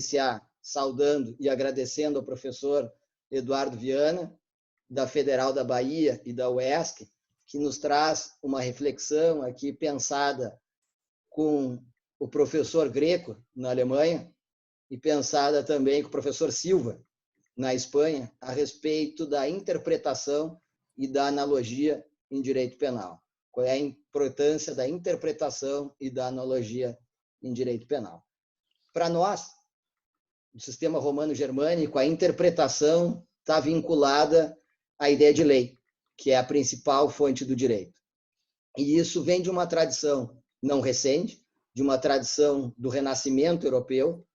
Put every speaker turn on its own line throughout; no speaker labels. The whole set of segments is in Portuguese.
iniciar saudando e agradecendo ao professor Eduardo Viana, da Federal da Bahia e da UESC, que nos traz uma reflexão aqui pensada com o professor Greco, na Alemanha, e pensada também com o professor Silva, na Espanha, a respeito da interpretação e da analogia em direito penal. Qual é a importância da interpretação e da analogia em direito penal? Para nós, do sistema romano-germânico, a interpretação está vinculada à ideia de lei, que é a principal fonte do direito. E isso vem de uma tradição não recente, de uma tradição do Renascimento europeu,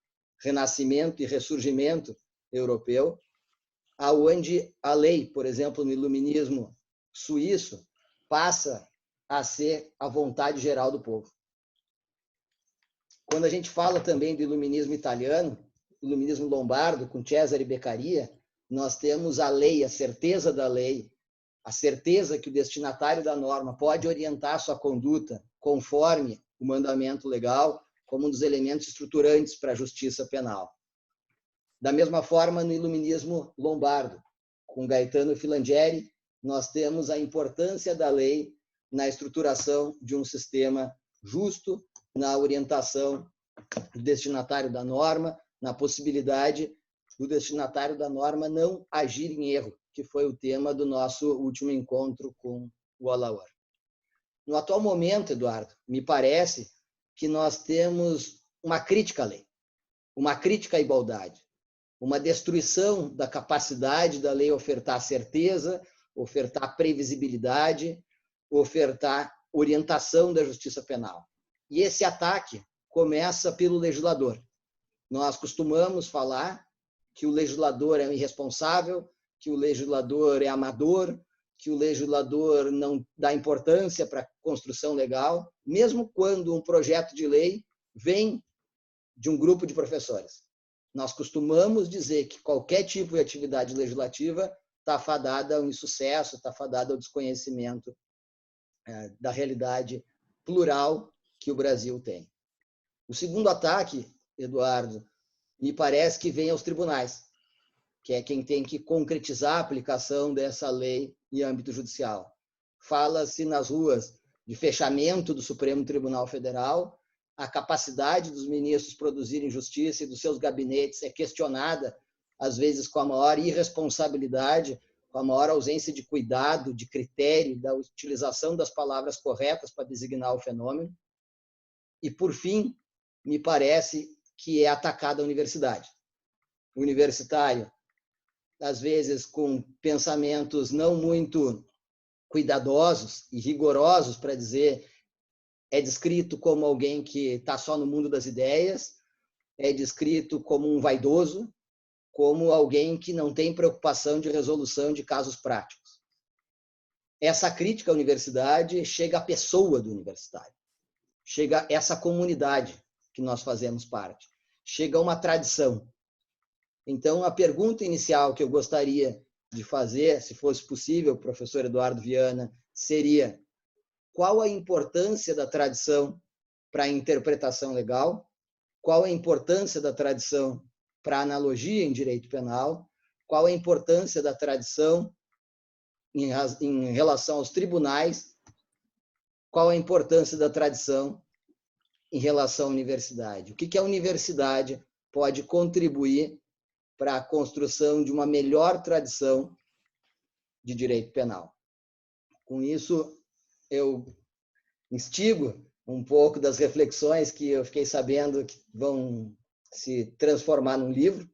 Renascimento e Ressurgimento europeu, aonde a lei, por exemplo, no Iluminismo suíço, passa a ser a vontade geral do povo. Quando a gente fala também do Iluminismo italiano, Iluminismo lombardo, com Cesare Beccaria, nós temos a lei, a certeza da lei, a certeza que o destinatário da norma pode orientar sua conduta conforme o mandamento legal, como um dos elementos estruturantes para a justiça penal. Da mesma forma, no Iluminismo lombardo, com Gaetano Filangieri, nós temos a importância da lei na estruturação de um sistema justo, na orientação do destinatário da norma, na possibilidade do destinatário da norma não agir em erro, que foi o tema do nosso último encontro com o Alaor. No atual momento, Eduardo, me parece que nós temos uma crítica à lei, uma crítica à igualdade, uma destruição da capacidade da lei ofertar certeza, ofertar previsibilidade, ofertar orientação da justiça penal. E esse ataque começa pelo legislador. Nós costumamos falar que o legislador é um irresponsável, que o legislador é amador, que o legislador não dá importância para a construção legal, mesmo quando um projeto de lei vem de um grupo de professores. Nós costumamos dizer que qualquer tipo de atividade legislativa está fadada ao insucesso, está fadada ao desconhecimento da realidade plural que o Brasil tem. O segundo ataque, Eduardo, me parece que vem aos tribunais, que é quem tem que concretizar a aplicação dessa lei em âmbito judicial. Fala-se nas ruas de fechamento do Supremo Tribunal Federal, a capacidade dos ministros produzirem justiça e dos seus gabinetes é questionada, às vezes com a maior irresponsabilidade, com a maior ausência de cuidado, de critério, da utilização das palavras corretas para designar o fenômeno. E, por fim, me parece que é atacada a universidade. O universitário, às vezes com pensamentos não muito cuidadosos e rigorosos para dizer, é descrito como alguém que está só no mundo das ideias, é descrito como um vaidoso, como alguém que não tem preocupação de resolução de casos práticos. Essa crítica à universidade chega à pessoa do universitário, chega a essa comunidade que nós fazemos parte, chega a uma tradição. Então, a pergunta inicial que eu gostaria de fazer, se fosse possível, professor Eduardo Viana, seria: qual a importância da tradição para a interpretação legal? Qual a importância da tradição para a analogia em direito penal? Qual a importância da tradição em relação aos tribunais? Qual a importância da tradição em relação à universidade? O que a universidade pode contribuir para a construção de uma melhor tradição de direito penal? Com isso, eu instigo um pouco das reflexões que eu fiquei sabendo que vão se transformar num livro,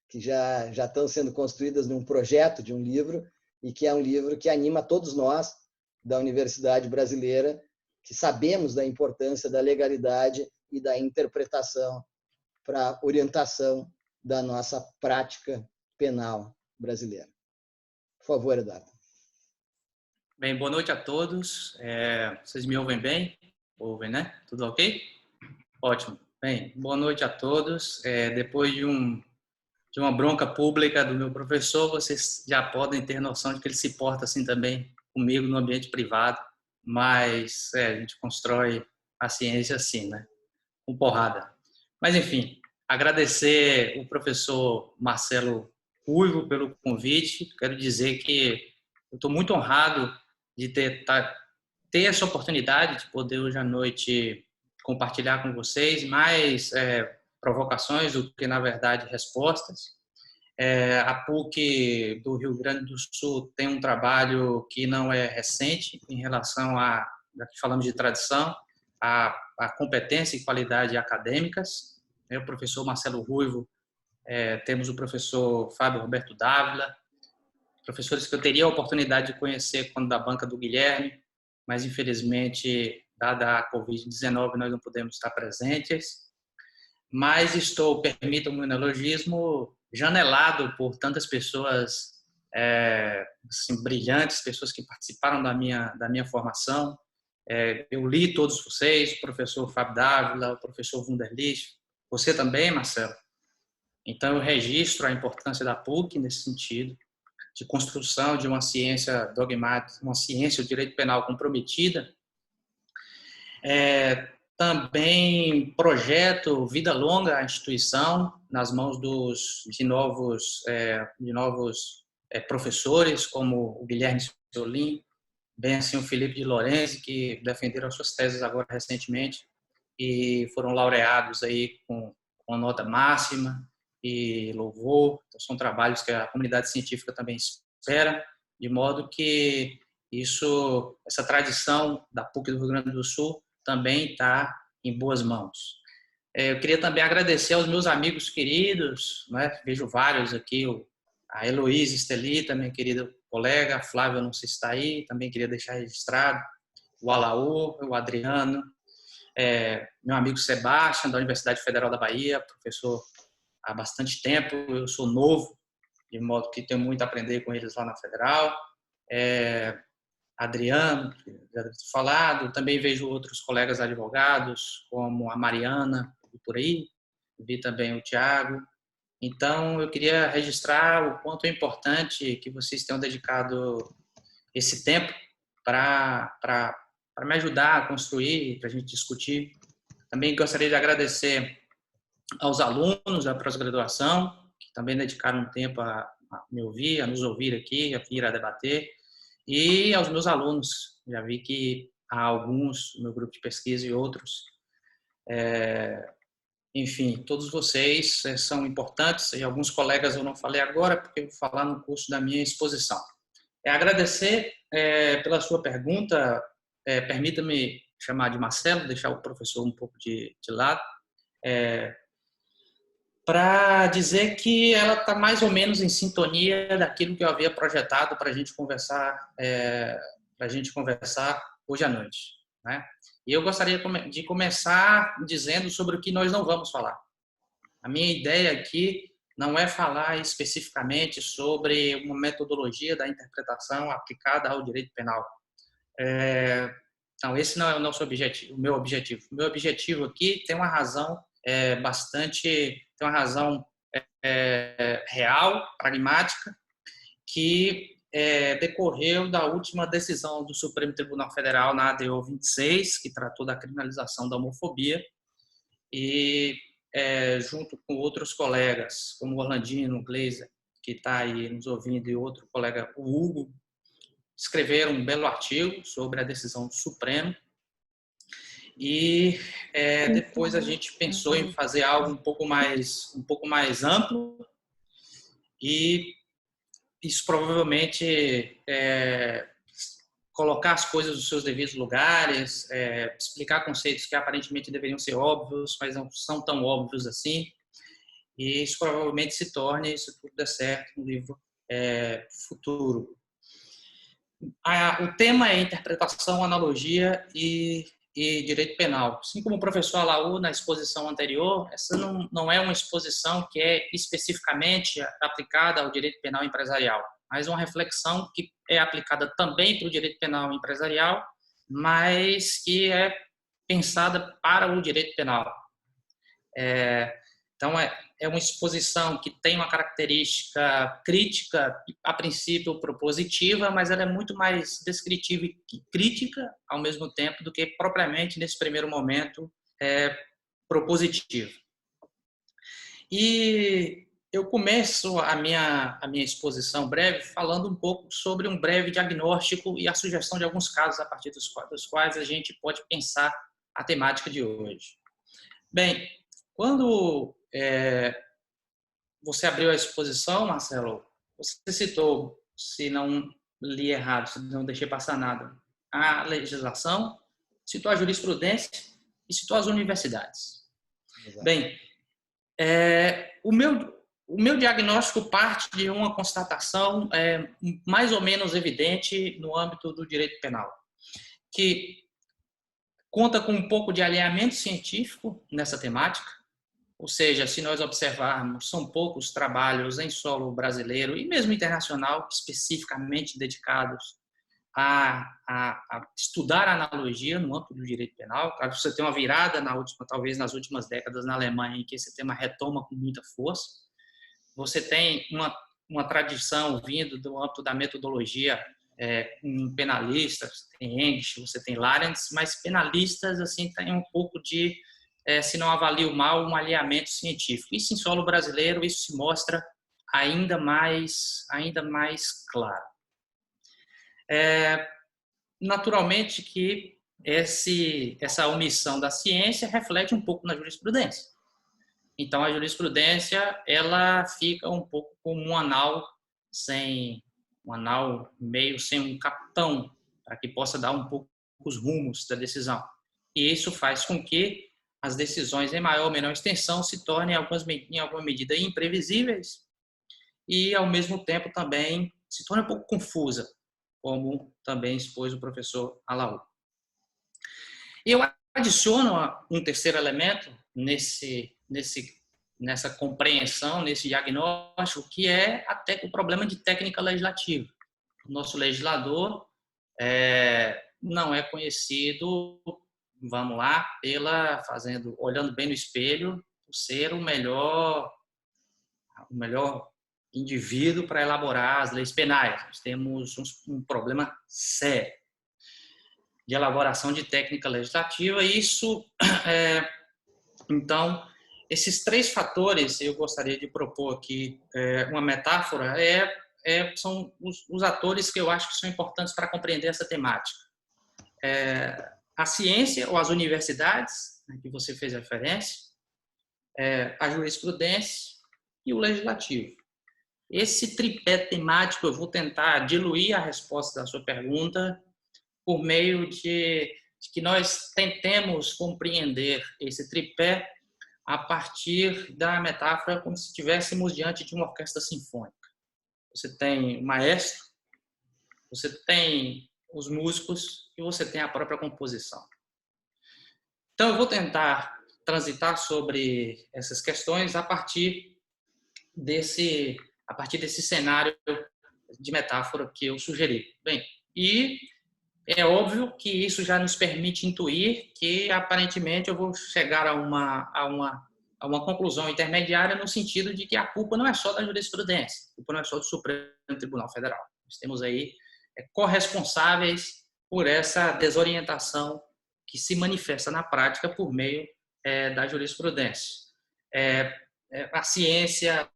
que já estão sendo construídas num projeto de um livro, e que é um livro que anima todos nós da Universidade Brasileira, que sabemos da importância da legalidade e da interpretação para a orientação da nossa prática penal brasileira. Por favor, Eduardo.
Bem, boa noite a todos. Vocês me ouvem bem? Ouvem, né? Tudo ok? Ótimo. Bem, boa noite a todos. Depois de uma bronca pública do meu professor, vocês já podem ter noção de que ele se porta assim também comigo no ambiente privado, mas a gente constrói a ciência assim, né? Com porrada. Mas, enfim, agradecer o professor Marcelo Ruivo pelo convite. Quero dizer que eu estou muito honrado de ter essa oportunidade de poder hoje à noite compartilhar com vocês mais provocações do que, na verdade, respostas. A PUC do Rio Grande do Sul tem um trabalho que não é recente em relação a, já que falamos de tradição, a competência e qualidade acadêmicas. O professor Marcelo Ruivo, temos o professor Fábio Roberto Dávila, professores que eu teria a oportunidade de conhecer quando da banca do Guilherme, mas infelizmente, dada a Covid-19, nós não podemos estar presentes. Mas estou, permitam-me o neologismo, janelado por tantas pessoas assim, brilhantes, pessoas que participaram da minha formação. Eu li todos vocês, o professor Fábio Dávila, o professor Wunderlich, você também, Marcelo. Então, eu registro a importância da PUC nesse sentido, de construção de uma ciência dogmática, uma ciência do direito penal comprometida. Também projeto Vida Longa, a instituição, nas mãos de novos professores, como o Guilherme Solim, bem assim o Felipe de Lorenzi, que defenderam suas teses agora recentemente e foram laureados aí com nota máxima e louvor. Então, são trabalhos que a comunidade científica também espera, de modo que essa tradição da PUC do Rio Grande do Sul também está em boas mãos. Eu queria também agradecer aos meus amigos queridos, né? Vejo vários aqui, a Heloísa Estelita, minha querida colega, a Flávia, não sei se está aí, também queria deixar registrado, o Alaú, o Adriano, meu amigo Sebastião, da Universidade Federal da Bahia, professor há bastante tempo, eu sou novo, de modo que tenho muito a aprender com eles lá na Federal. Adriano, já deve ter falado, também vejo outros colegas advogados, como a Mariana, por aí, vi também o Tiago. Então, eu queria registrar o quanto é importante que vocês tenham dedicado esse tempo para me ajudar a construir, para a gente discutir. Também gostaria de agradecer aos alunos da pós-graduação, que também dedicaram um tempo a me ouvir, a nos ouvir aqui, a vir a debater. E aos meus alunos, já vi que há alguns no meu grupo de pesquisa e outros. Enfim, todos vocês são importantes, e alguns colegas eu não falei agora, porque eu vou falar no curso da minha exposição. Agradecer pela sua pergunta, permita-me chamar de Marcelo, deixar o professor um pouco de lado, para dizer que ela está mais ou menos em sintonia daquilo que eu havia projetado para a gente conversar hoje à noite, né? E eu gostaria de começar dizendo sobre o que nós não vamos falar. A minha ideia aqui não é falar especificamente sobre uma metodologia da interpretação aplicada ao direito penal. Não, esse não é o nosso objetivo, o meu objetivo. O meu objetivo aqui tem uma razão real, pragmática, que decorreu da última decisão do Supremo Tribunal Federal na ADO 26, que tratou da criminalização da homofobia, e junto com outros colegas, como o Orlandino, o Gleiser, que está aí nos ouvindo, e outro colega, o Hugo, escreveram um belo artigo sobre a decisão do Supremo. E depois a gente pensou em fazer algo um pouco mais amplo, e isso provavelmente colocar as coisas nos seus devidos lugares, explicar conceitos que aparentemente deveriam ser óbvios, mas não são tão óbvios assim, e isso provavelmente se torne, se tudo der certo, um livro futuro. O tema é interpretação, analogia e direito penal. Assim como o professor Alaú na exposição anterior, essa não é uma exposição que é especificamente aplicada ao direito penal empresarial, mas uma reflexão que é aplicada também para o direito penal empresarial, mas que é pensada para o direito penal. Então, é uma exposição que tem uma característica crítica, a princípio propositiva, mas ela é muito mais descritiva e crítica ao mesmo tempo do que propriamente, nesse primeiro momento, propositiva. E eu começo a minha exposição breve falando um pouco sobre um breve diagnóstico e a sugestão de alguns casos a partir dos quais a gente pode pensar a temática de hoje. Bem, quando você abriu a exposição, Marcelo, você citou, se não li errado, se não deixei passar nada, a legislação, citou a jurisprudência e citou as universidades. Exato. Bem, o meu diagnóstico parte de uma constatação mais ou menos evidente no âmbito do direito penal, que conta com um pouco de alinhamento científico nessa temática, ou seja, se nós observarmos, são poucos trabalhos em solo brasileiro e mesmo internacional especificamente dedicados a estudar a analogia no âmbito do direito penal. Claro, você tem uma virada talvez nas últimas décadas na Alemanha em que esse tema retoma com muita força. Você tem uma tradição vindo do âmbito da metodologia com penalistas, você tem English, você tem Larentz, mas penalistas assim tem um pouco de, se não avalio mal, um alinhamento científico. Isso em solo brasileiro, isso se mostra ainda mais claro. Naturalmente que essa omissão da ciência reflete um pouco na jurisprudência. Então, a jurisprudência ela fica um pouco como um anal meio sem um capitão, para que possa dar um pouco os rumos da decisão. E isso faz com que as decisões em maior ou menor extensão se tornem, em alguma medida, imprevisíveis e, ao mesmo tempo, também se tornem um pouco confusa, como também expôs o professor Alaú. Eu adiciono um terceiro elemento nessa compreensão, nesse diagnóstico, que é até o problema de técnica legislativa. O nosso legislador não é conhecido, vamos lá, olhando bem no espelho, por ser o melhor indivíduo para elaborar as leis penais. Nós temos um problema sério de elaboração de técnica legislativa. Isso, então, esses três fatores, eu gostaria de propor aqui uma metáfora, são os atores que eu acho que são importantes para compreender essa temática. A ciência, ou as universidades, que você fez referência, a jurisprudência e o legislativo. Esse tripé temático, eu vou tentar diluir a resposta da sua pergunta por meio de que nós tentemos compreender esse tripé a partir da metáfora como se estivéssemos diante de uma orquestra sinfônica. Você tem o maestro, você tem os músicos e você tem a própria composição. Então, eu vou tentar transitar sobre essas questões a partir desse cenário de metáfora que eu sugeri. Bem, e é óbvio que isso já nos permite intuir que, aparentemente, eu vou chegar a uma conclusão intermediária no sentido de que a culpa não é só da jurisprudência, a culpa não é só do Supremo Tribunal Federal. Nós temos aí corresponsáveis por essa desorientação que se manifesta na prática por meio da jurisprudência. A ciência,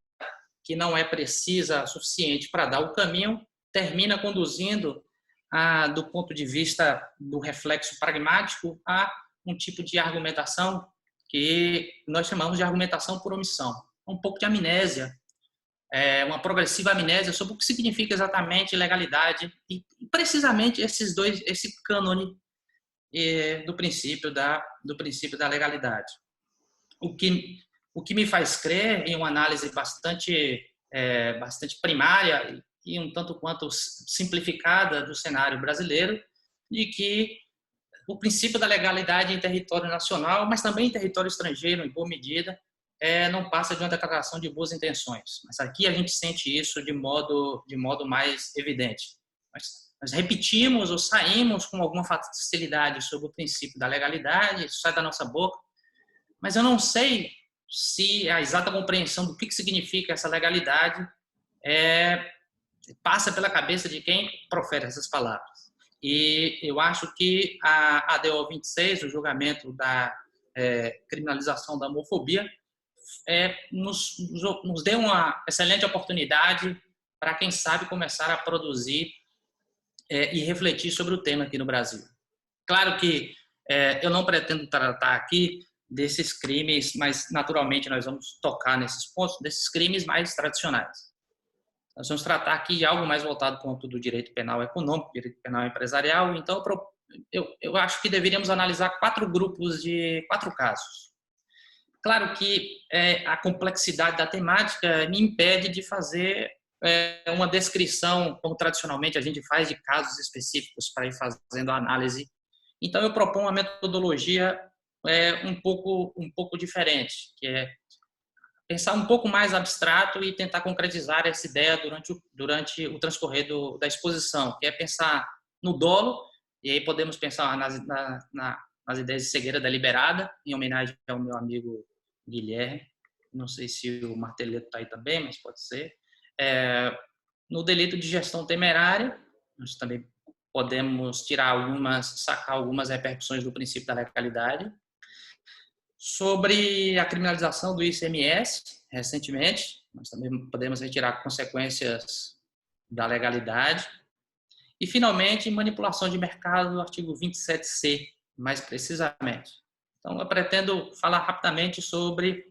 que não é precisa o suficiente para dar o caminho, termina conduzindo, do ponto de vista do reflexo pragmático, a um tipo de argumentação que nós chamamos de argumentação por omissão. Um pouco de amnésia, uma progressiva amnésia sobre o que significa exatamente legalidade e precisamente esse cânone do princípio da legalidade. O que me faz crer em uma análise bastante primária e um tanto quanto simplificada do cenário brasileiro, de que o princípio da legalidade em território nacional, mas também em território estrangeiro, em boa medida, não passa de uma declaração de boas intenções. Mas aqui a gente sente isso de modo mais evidente. Nós repetimos ou saímos com alguma facilidade sobre o princípio da legalidade, isso sai da nossa boca, mas eu não sei se a exata compreensão do que significa essa legalidade passa pela cabeça de quem profere essas palavras. E eu acho que a ADO 26, o julgamento da criminalização da homofobia, nos dê uma excelente oportunidade para, quem sabe, começar a produzir e refletir sobre o tema aqui no Brasil. Claro que eu não pretendo tratar aqui desses crimes, mas naturalmente nós vamos tocar nesses pontos, desses crimes mais tradicionais. Nós vamos tratar aqui de algo mais voltado para o âmbito do direito penal econômico, direito penal empresarial. Então, eu acho que deveríamos analisar 4 grupos de 4 casos. Claro que a complexidade da temática me impede de fazer uma descrição, como tradicionalmente a gente faz, de casos específicos para ir fazendo a análise. Então, eu proponho uma metodologia um pouco diferente, que é pensar um pouco mais abstrato e tentar concretizar essa ideia durante o transcorrer da exposição, que é pensar no dolo, e aí podemos pensar nas ideias de cegueira deliberada, em homenagem ao meu amigo Guilherme. Não sei se o Marteleto está aí também, mas pode ser. No delito de gestão temerária, nós também podemos sacar algumas repercussões do princípio da legalidade. Sobre a criminalização do ICMS, recentemente, nós também podemos retirar consequências da legalidade. E, finalmente, manipulação de mercado, do artigo 27C, mais precisamente. Então, eu pretendo falar rapidamente sobre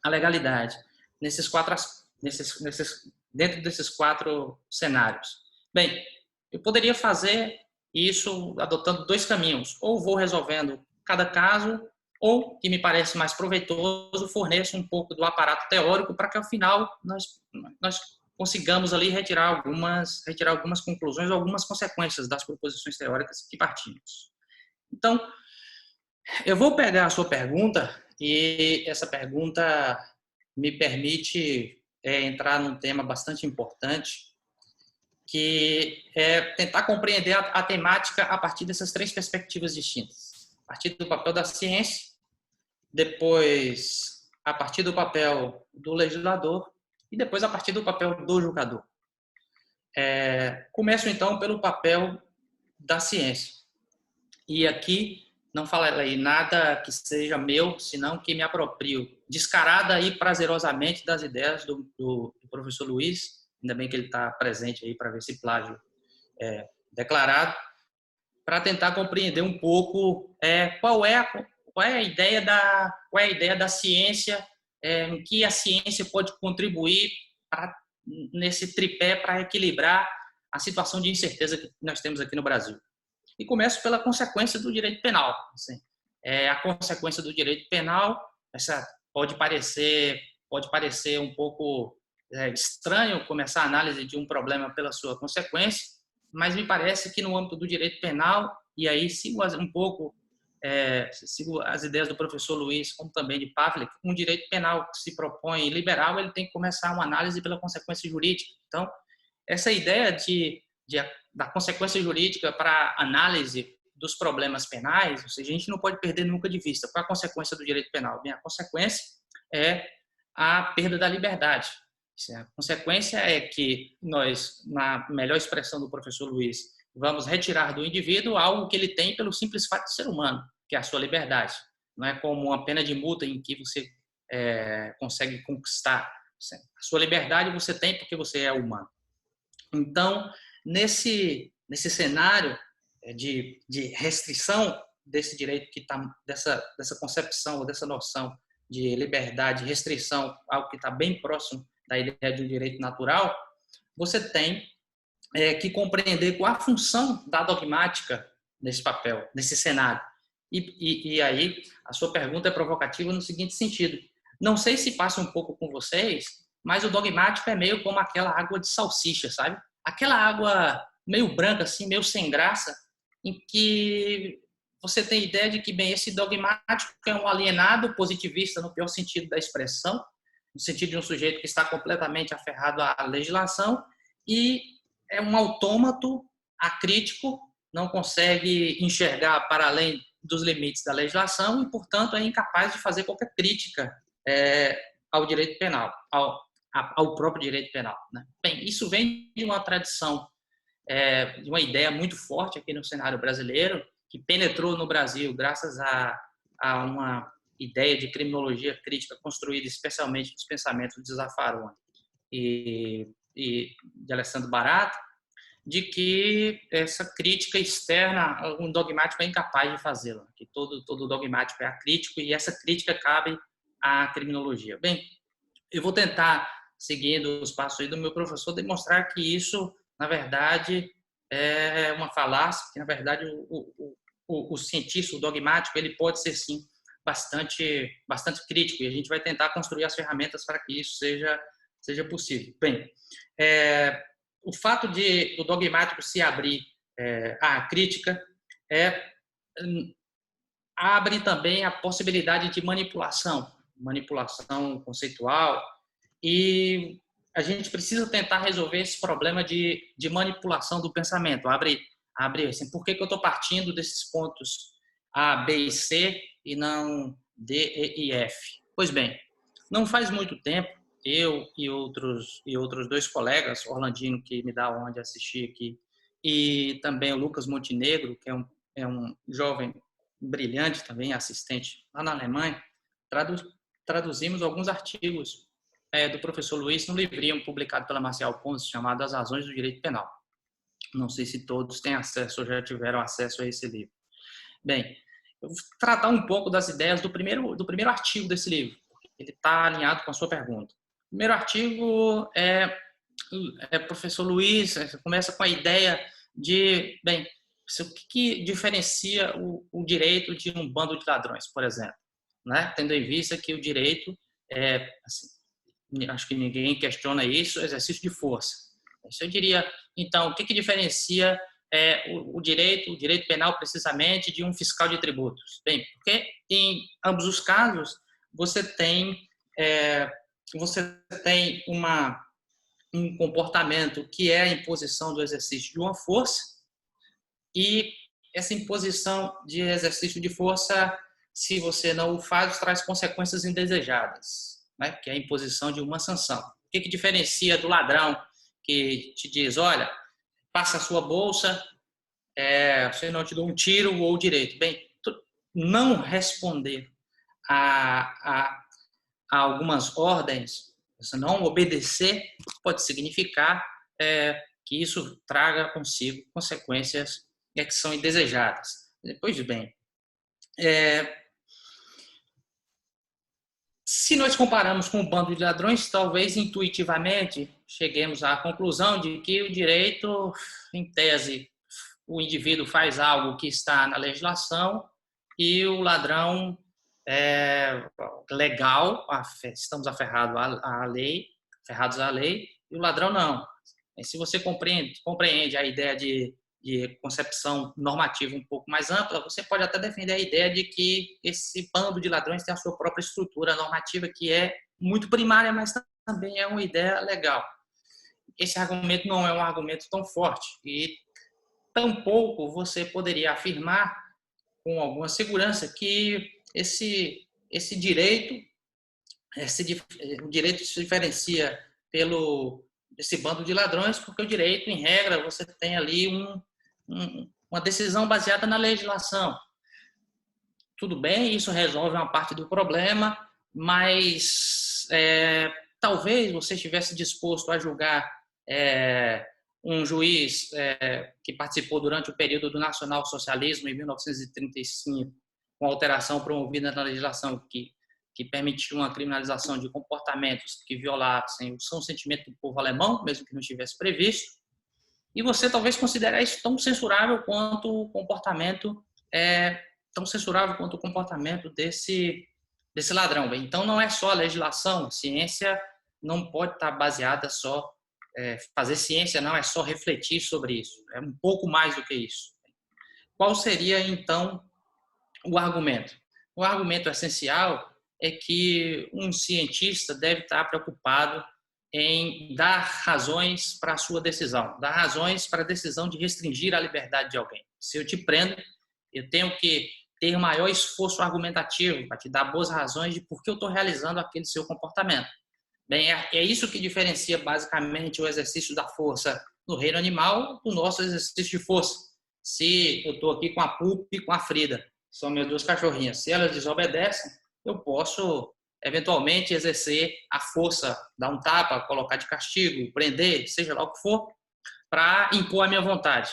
a legalidade dentro desses 4 cenários. Bem, eu poderia fazer isso adotando 2 caminhos. Ou vou resolvendo cada caso, ou, que me parece mais proveitoso, forneço um pouco do aparato teórico para que, ao final, nós consigamos ali retirar algumas conclusões, algumas consequências das proposições teóricas que partimos. Então, eu vou pegar a sua pergunta, e essa pergunta me permite entrar num tema bastante importante, que é tentar compreender a temática a partir dessas 3 perspectivas distintas. A partir do papel da ciência, depois a partir do papel do legislador e depois a partir do papel do julgador. Começo, então, pelo papel da ciência. E aqui não falarei nada que seja meu, senão que me aproprio descarada e prazerosamente das ideias do professor Luiz, ainda bem que ele está presente aí para ver esse plágio declarado, para tentar compreender um pouco qual é a ideia da ciência, em que a ciência pode contribuir nesse tripé para equilibrar a situação de incerteza que nós temos aqui no Brasil. E começo pela consequência do direito penal. Assim, a consequência do direito penal, essa pode parecer um pouco estranho começar a análise de um problema pela sua consequência, mas me parece que no âmbito do direito penal, e aí sigo as ideias do professor Luiz, como também de Pavlik, um direito penal que se propõe liberal, ele tem que começar uma análise pela consequência jurídica. Então, essa ideia da consequência jurídica para análise dos problemas penais, ou seja, a gente não pode perder nunca de vista qual é a consequência do direito penal. Bem, a consequência é a perda da liberdade. A consequência é que nós, na melhor expressão do professor Luiz, vamos retirar do indivíduo algo que ele tem pelo simples fato de ser humano, que é a sua liberdade. Não é como uma pena de multa em que você consegue conquistar. A sua liberdade você tem porque você é humano. Então, nesse cenário de restrição desse direito que está dessa concepção ou dessa noção de liberdade, restrição, algo que está bem próximo da ideia de um direito natural, você tem que compreender qual a função da dogmática nesse papel, nesse cenário. E aí, a sua pergunta é provocativa no seguinte sentido. Não sei se passa um pouco com vocês, mas o dogmático é meio como aquela água de salsicha, sabe? Aquela água meio branca, assim, meio sem graça, em que você tem ideia de que, bem, esse dogmático é um alienado positivista no pior sentido da expressão, no sentido de um sujeito que está completamente aferrado à legislação, e é um autômato acrítico, não consegue enxergar para além dos limites da legislação e, portanto, é incapaz de fazer qualquer crítica ao direito penal, ao próprio direito penal, né? Bem, isso vem de uma tradição, de uma ideia muito forte aqui no cenário brasileiro, que penetrou no Brasil graças a uma ideia de criminologia crítica construída especialmente nos pensamentos de Zaffaroni e de Alessandro Baratta, de que essa crítica externa, um dogmático é incapaz de fazê-la, que todo dogmático é acrítico e essa crítica cabe à criminologia. Bem, eu vou tentar, seguindo os passos aí do meu professor, demonstrar que isso, na verdade, é uma falácia, que, na verdade, o cientista, o dogmático, ele pode ser, sim, bastante crítico, e a gente vai tentar construir as ferramentas para que isso seja possível. Bem, o fato do dogmático se abrir à crítica abre também a possibilidade de manipulação conceitual, e a gente precisa tentar resolver esse problema de manipulação do pensamento. Abre assim, por que eu estou partindo desses pontos A, B e C e não D, E e F? Pois bem, não faz muito tempo, eu e outros 2 colegas, Orlandino, que me dá a honra de assistir aqui, e também o Lucas Montenegro, que é um jovem brilhante também, assistente lá na Alemanha, traduzimos alguns artigos do professor Luiz no livrinho publicado pela Marcial Ponce, chamado As Razões do Direito Penal. Não sei se todos têm acesso ou já tiveram acesso a esse livro. Bem, eu vou tratar um pouco das ideias do primeiro artigo desse livro, porque ele está alinhado com a sua pergunta. O primeiro artigo professor Luiz começa com a ideia de, bem, o que diferencia o direito de um bando de ladrões, por exemplo, né? Tendo em vista que o direito assim, acho que ninguém questiona isso, exercício de força. Eu diria, então, o que diferencia o direito penal precisamente de um fiscal de tributos? Bem, porque em ambos os casos você tem um comportamento que é a imposição do exercício de uma força, e essa imposição de exercício de força, se você não o faz, traz consequências indesejadas, né? Que é a imposição de uma sanção. O que diferencia do ladrão que te diz, olha, passa a sua bolsa, se não te dou um tiro ou direito? Bem, não responder a algumas ordens, se não obedecer, pode significar que isso traga consigo consequências que são indesejadas. Pois bem, se nós comparamos com um bando de ladrões, talvez intuitivamente cheguemos à conclusão de que o direito, em tese, o indivíduo faz algo que está na legislação e o ladrão legal, estamos aferrados à lei, e o ladrão não. E se você compreende a ideia de concepção normativa um pouco mais ampla, você pode até defender a ideia de que esse bando de ladrões tem a sua própria estrutura normativa, que é muito primária, mas também é uma ideia legal. Esse argumento não é um argumento tão forte, e tampouco você poderia afirmar com alguma segurança que esse direito, o direito se diferencia desse bando de ladrões, porque o direito, em regra, você tem ali uma decisão baseada na legislação. Tudo bem, isso resolve uma parte do problema, mas talvez você estivesse disposto a julgar um juiz que participou durante o período do nacionalsocialismo, em 1935, com a alteração promovida na legislação que permitiu uma criminalização de comportamentos que violassem o são sentimento do povo alemão, mesmo que não estivesse previsto, e você talvez considere isso tão censurável quanto o comportamento desse ladrão. Então, não é só a legislação, a ciência não pode estar baseada só, fazer ciência não é só refletir sobre isso, é um pouco mais do que isso. Qual seria, então, o argumento? O argumento essencial é que um cientista deve estar preocupado em dar razões para a sua decisão, dar razões para a decisão de restringir a liberdade de alguém. Se eu te prendo, eu tenho que ter maior esforço argumentativo para te dar boas razões de por que eu estou realizando aquele seu comportamento. Bem, é isso que diferencia basicamente o exercício da força no reino animal do nosso exercício de força. Se eu estou aqui com a Pupa e com a Frida, são minhas 2 cachorrinhas, se elas desobedecem, eu posso eventualmente exercer a força, dar um tapa, colocar de castigo, prender, seja lá o que for, para impor a minha vontade.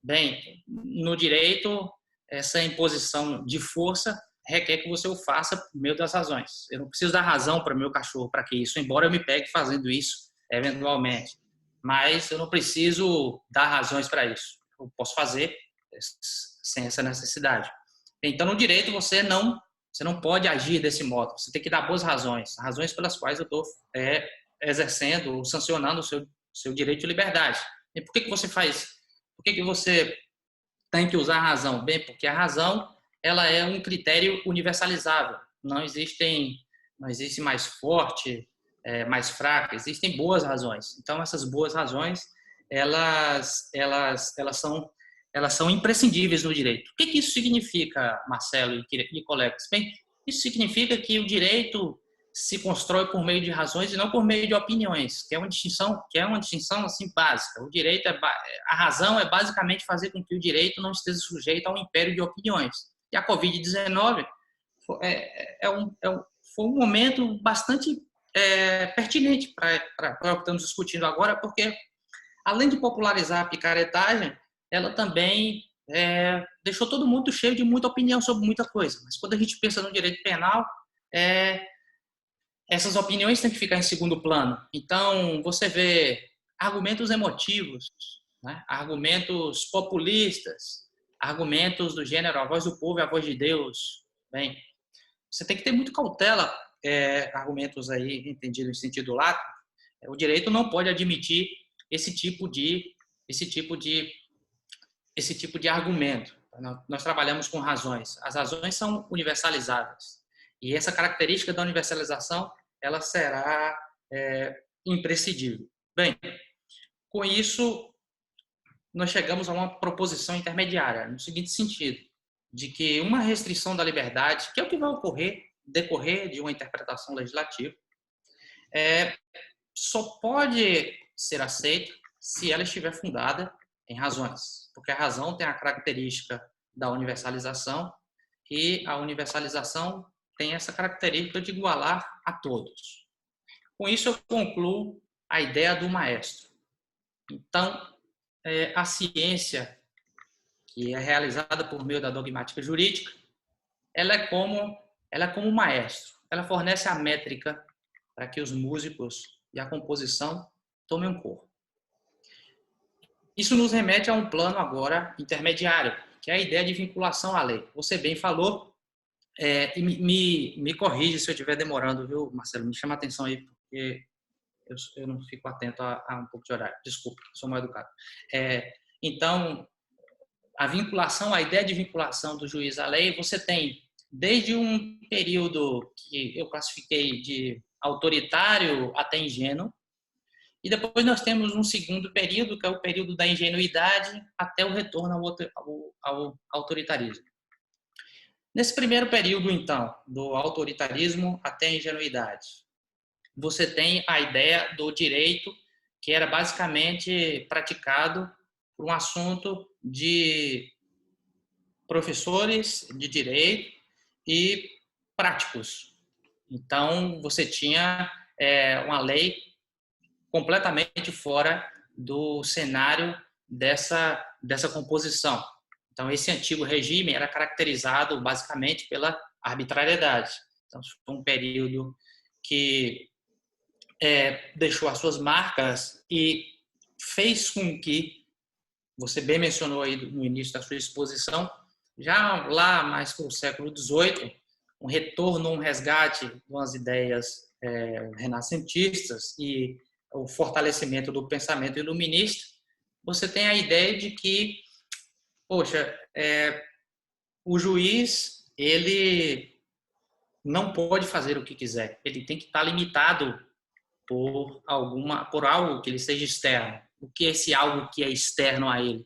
Bem, no direito, essa imposição de força requer que você o faça por meio das razões. Eu não preciso dar razão para o meu cachorro para que isso, embora eu me pegue fazendo isso eventualmente. Mas eu não preciso dar razões para isso. Eu posso fazer sem essa necessidade. Então, no direito, você não pode agir desse modo. Você tem que dar boas razões pelas quais eu estou exercendo, sancionando o seu direito de liberdade. E por que você faz? Por que você tem que usar a razão? Bem, porque a razão ela é um critério universalizável. Não existe mais forte, mais fraco. Existem boas razões. Então, essas boas razões elas são imprescindíveis no direito. O que isso significa, Marcelo e colegas? Bem, isso significa que o direito se constrói por meio de razões e não por meio de opiniões, que é uma distinção assim básica. O direito a razão é basicamente fazer com que o direito não esteja sujeito a um império de opiniões. E a COVID-19 foi um momento bastante pertinente para o que estamos discutindo agora, porque além de popularizar a picaretagem, ela também deixou todo mundo cheio de muita opinião sobre muita coisa. Mas quando a gente pensa no direito penal, essas opiniões têm que ficar em segundo plano. Então, você vê argumentos emotivos, né? Argumentos populistas, argumentos do gênero a voz do povo e a voz de Deus. Bem, você tem que ter muito cautela, argumentos aí entendidos em sentido lato. O direito não pode admitir esse tipo de argumento. Nós trabalhamos com razões. As razões são universalizáveis. E essa característica da universalização, ela será imprescindível. Bem, com isso, nós chegamos a uma proposição intermediária, no seguinte sentido, de que uma restrição da liberdade, que é o que vai decorrer de uma interpretação legislativa, só pode ser aceita se ela estiver fundada em razões, porque a razão tem a característica da universalização e a universalização tem essa característica de igualar a todos. Com isso, eu concluo a ideia do maestro. Então, a ciência, que é realizada por meio da dogmática jurídica, ela é como um maestro. Ela fornece a métrica para que os músicos e a composição tomem um corpo. Isso nos remete a um plano agora intermediário, que é a ideia de vinculação à lei. Você bem falou, e me corrige se eu estiver demorando, viu, Marcelo? Me chama a atenção aí, porque eu não fico atento a um pouco de horário. Desculpa, sou mal educado. Então, a ideia de vinculação do juiz à lei, você tem desde um período que eu classifiquei de autoritário até ingênuo, e depois nós temos um segundo período, que é o período da ingenuidade até o retorno ao autoritarismo. Nesse primeiro período, então, do autoritarismo até a ingenuidade, você tem a ideia do direito, que era basicamente praticado por um assunto de professores de direito e práticos. Então, você tinha uma lei completamente fora do cenário dessa composição. Então, esse antigo regime era caracterizado basicamente pela arbitrariedade. Então, foi um período que deixou as suas marcas e fez com que, você bem mencionou aí no início da sua exposição, já lá mais para o século XVIII, um retorno, um resgate de umas ideias renascentistas e o fortalecimento do pensamento iluminista, você tem a ideia de que, poxa, o juiz, ele não pode fazer o que quiser, ele tem que estar limitado por algo que lhe seja externo. O que é esse algo que é externo a ele?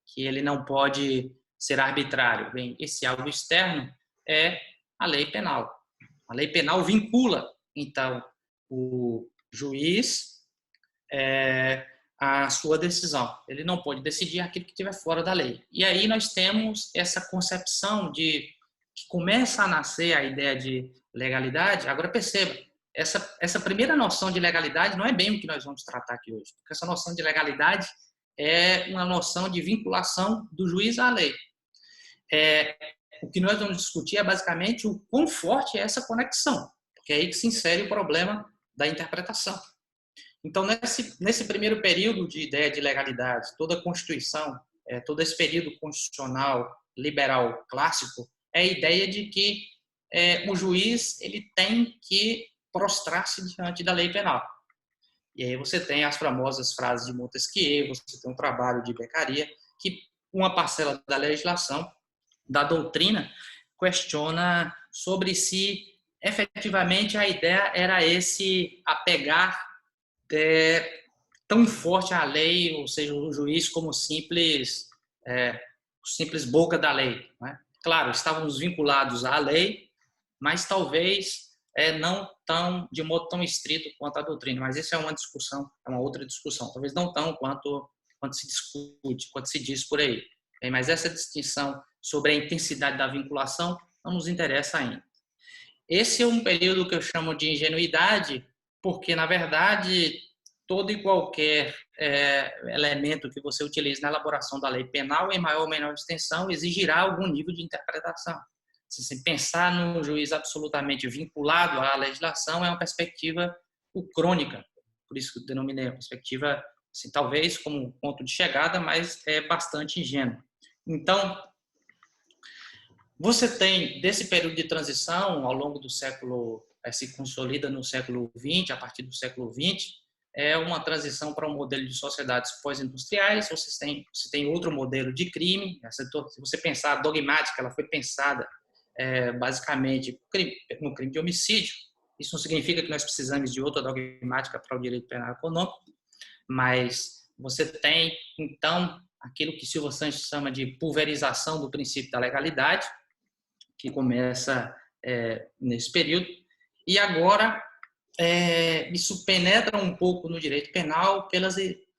Que ele não pode ser arbitrário. Bem, esse algo externo é a lei penal. A lei penal vincula, então, o juiz a sua decisão. Ele não pode decidir aquilo que estiver fora da lei. E aí nós temos essa concepção que começa a nascer a ideia de legalidade, agora perceba, essa primeira noção de legalidade não é bem o que nós vamos tratar aqui hoje, porque essa noção de legalidade é uma noção de vinculação do juiz à lei. O que nós vamos discutir é basicamente o quão forte é essa conexão, porque é aí que se insere o problema da interpretação. Então, nesse primeiro período de ideia de legalidade, toda a Constituição, todo esse período constitucional liberal clássico, é a ideia de que o juiz ele tem que prostrar-se diante da lei penal. E aí você tem as famosas frases de Montesquieu, você tem um trabalho de Beccaria, que uma parcela da legislação, da doutrina, questiona sobre se efetivamente a ideia era esse apegar tão forte à lei, ou seja, o juiz como simples boca da lei. Né? Claro, estávamos vinculados à lei, mas talvez não tão de modo tão estrito quanto a doutrina. Mas isso é uma discussão, é uma outra discussão. Talvez não tão quanto se discute, quanto se diz por aí. Mas essa distinção sobre a intensidade da vinculação não nos interessa ainda. Esse é um período que eu chamo de ingenuidade, porque, na verdade, todo e qualquer elemento que você utilize na elaboração da lei penal, em maior ou menor extensão, exigirá algum nível de interpretação. Se você pensar num juiz absolutamente vinculado à legislação, é uma perspectiva ucrônica, por isso que eu denominei a perspectiva, assim, talvez como ponto de chegada, mas é bastante ingênua. Então, você tem, desse período de transição, ao longo do século, se consolida no século XX, a partir do século XX, é uma transição para um modelo de sociedades pós-industriais. Você tem outro modelo de crime. Se você pensar a dogmática, ela foi pensada basicamente no crime de homicídio. Isso não significa que nós precisamos de outra dogmática para o direito penal econômico, mas você tem, então, aquilo que Silva Sanches chama de pulverização do princípio da legalidade, que começa nesse período, e agora isso penetra um pouco no direito penal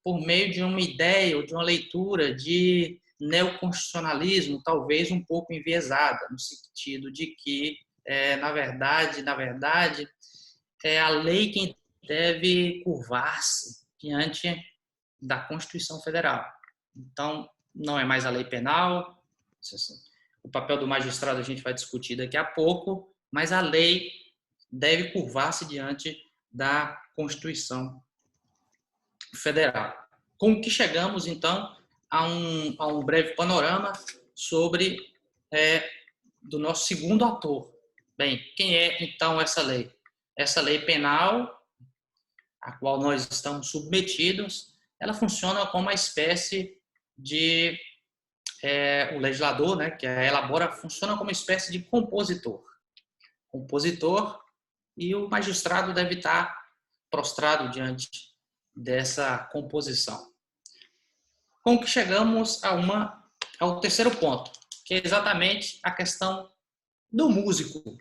por meio de uma ideia ou de uma leitura de neoconstitucionalismo, talvez um pouco enviesada, no sentido de que, na verdade, é a lei quem deve curvar-se diante da Constituição Federal. Então, não é mais a lei penal, o papel do magistrado a gente vai discutir daqui a pouco, mas a lei deve curvar-se diante da Constituição Federal. Com o que chegamos, então, a um breve panorama sobre do nosso segundo ator. Bem, quem é, então, essa lei? Essa lei penal, a qual nós estamos submetidos, ela funciona como uma espécie de... o legislador, né, que a elabora, funciona como uma espécie de compositor. E o magistrado deve estar prostrado diante dessa composição. Com que chegamos ao terceiro ponto, que é exatamente a questão do músico.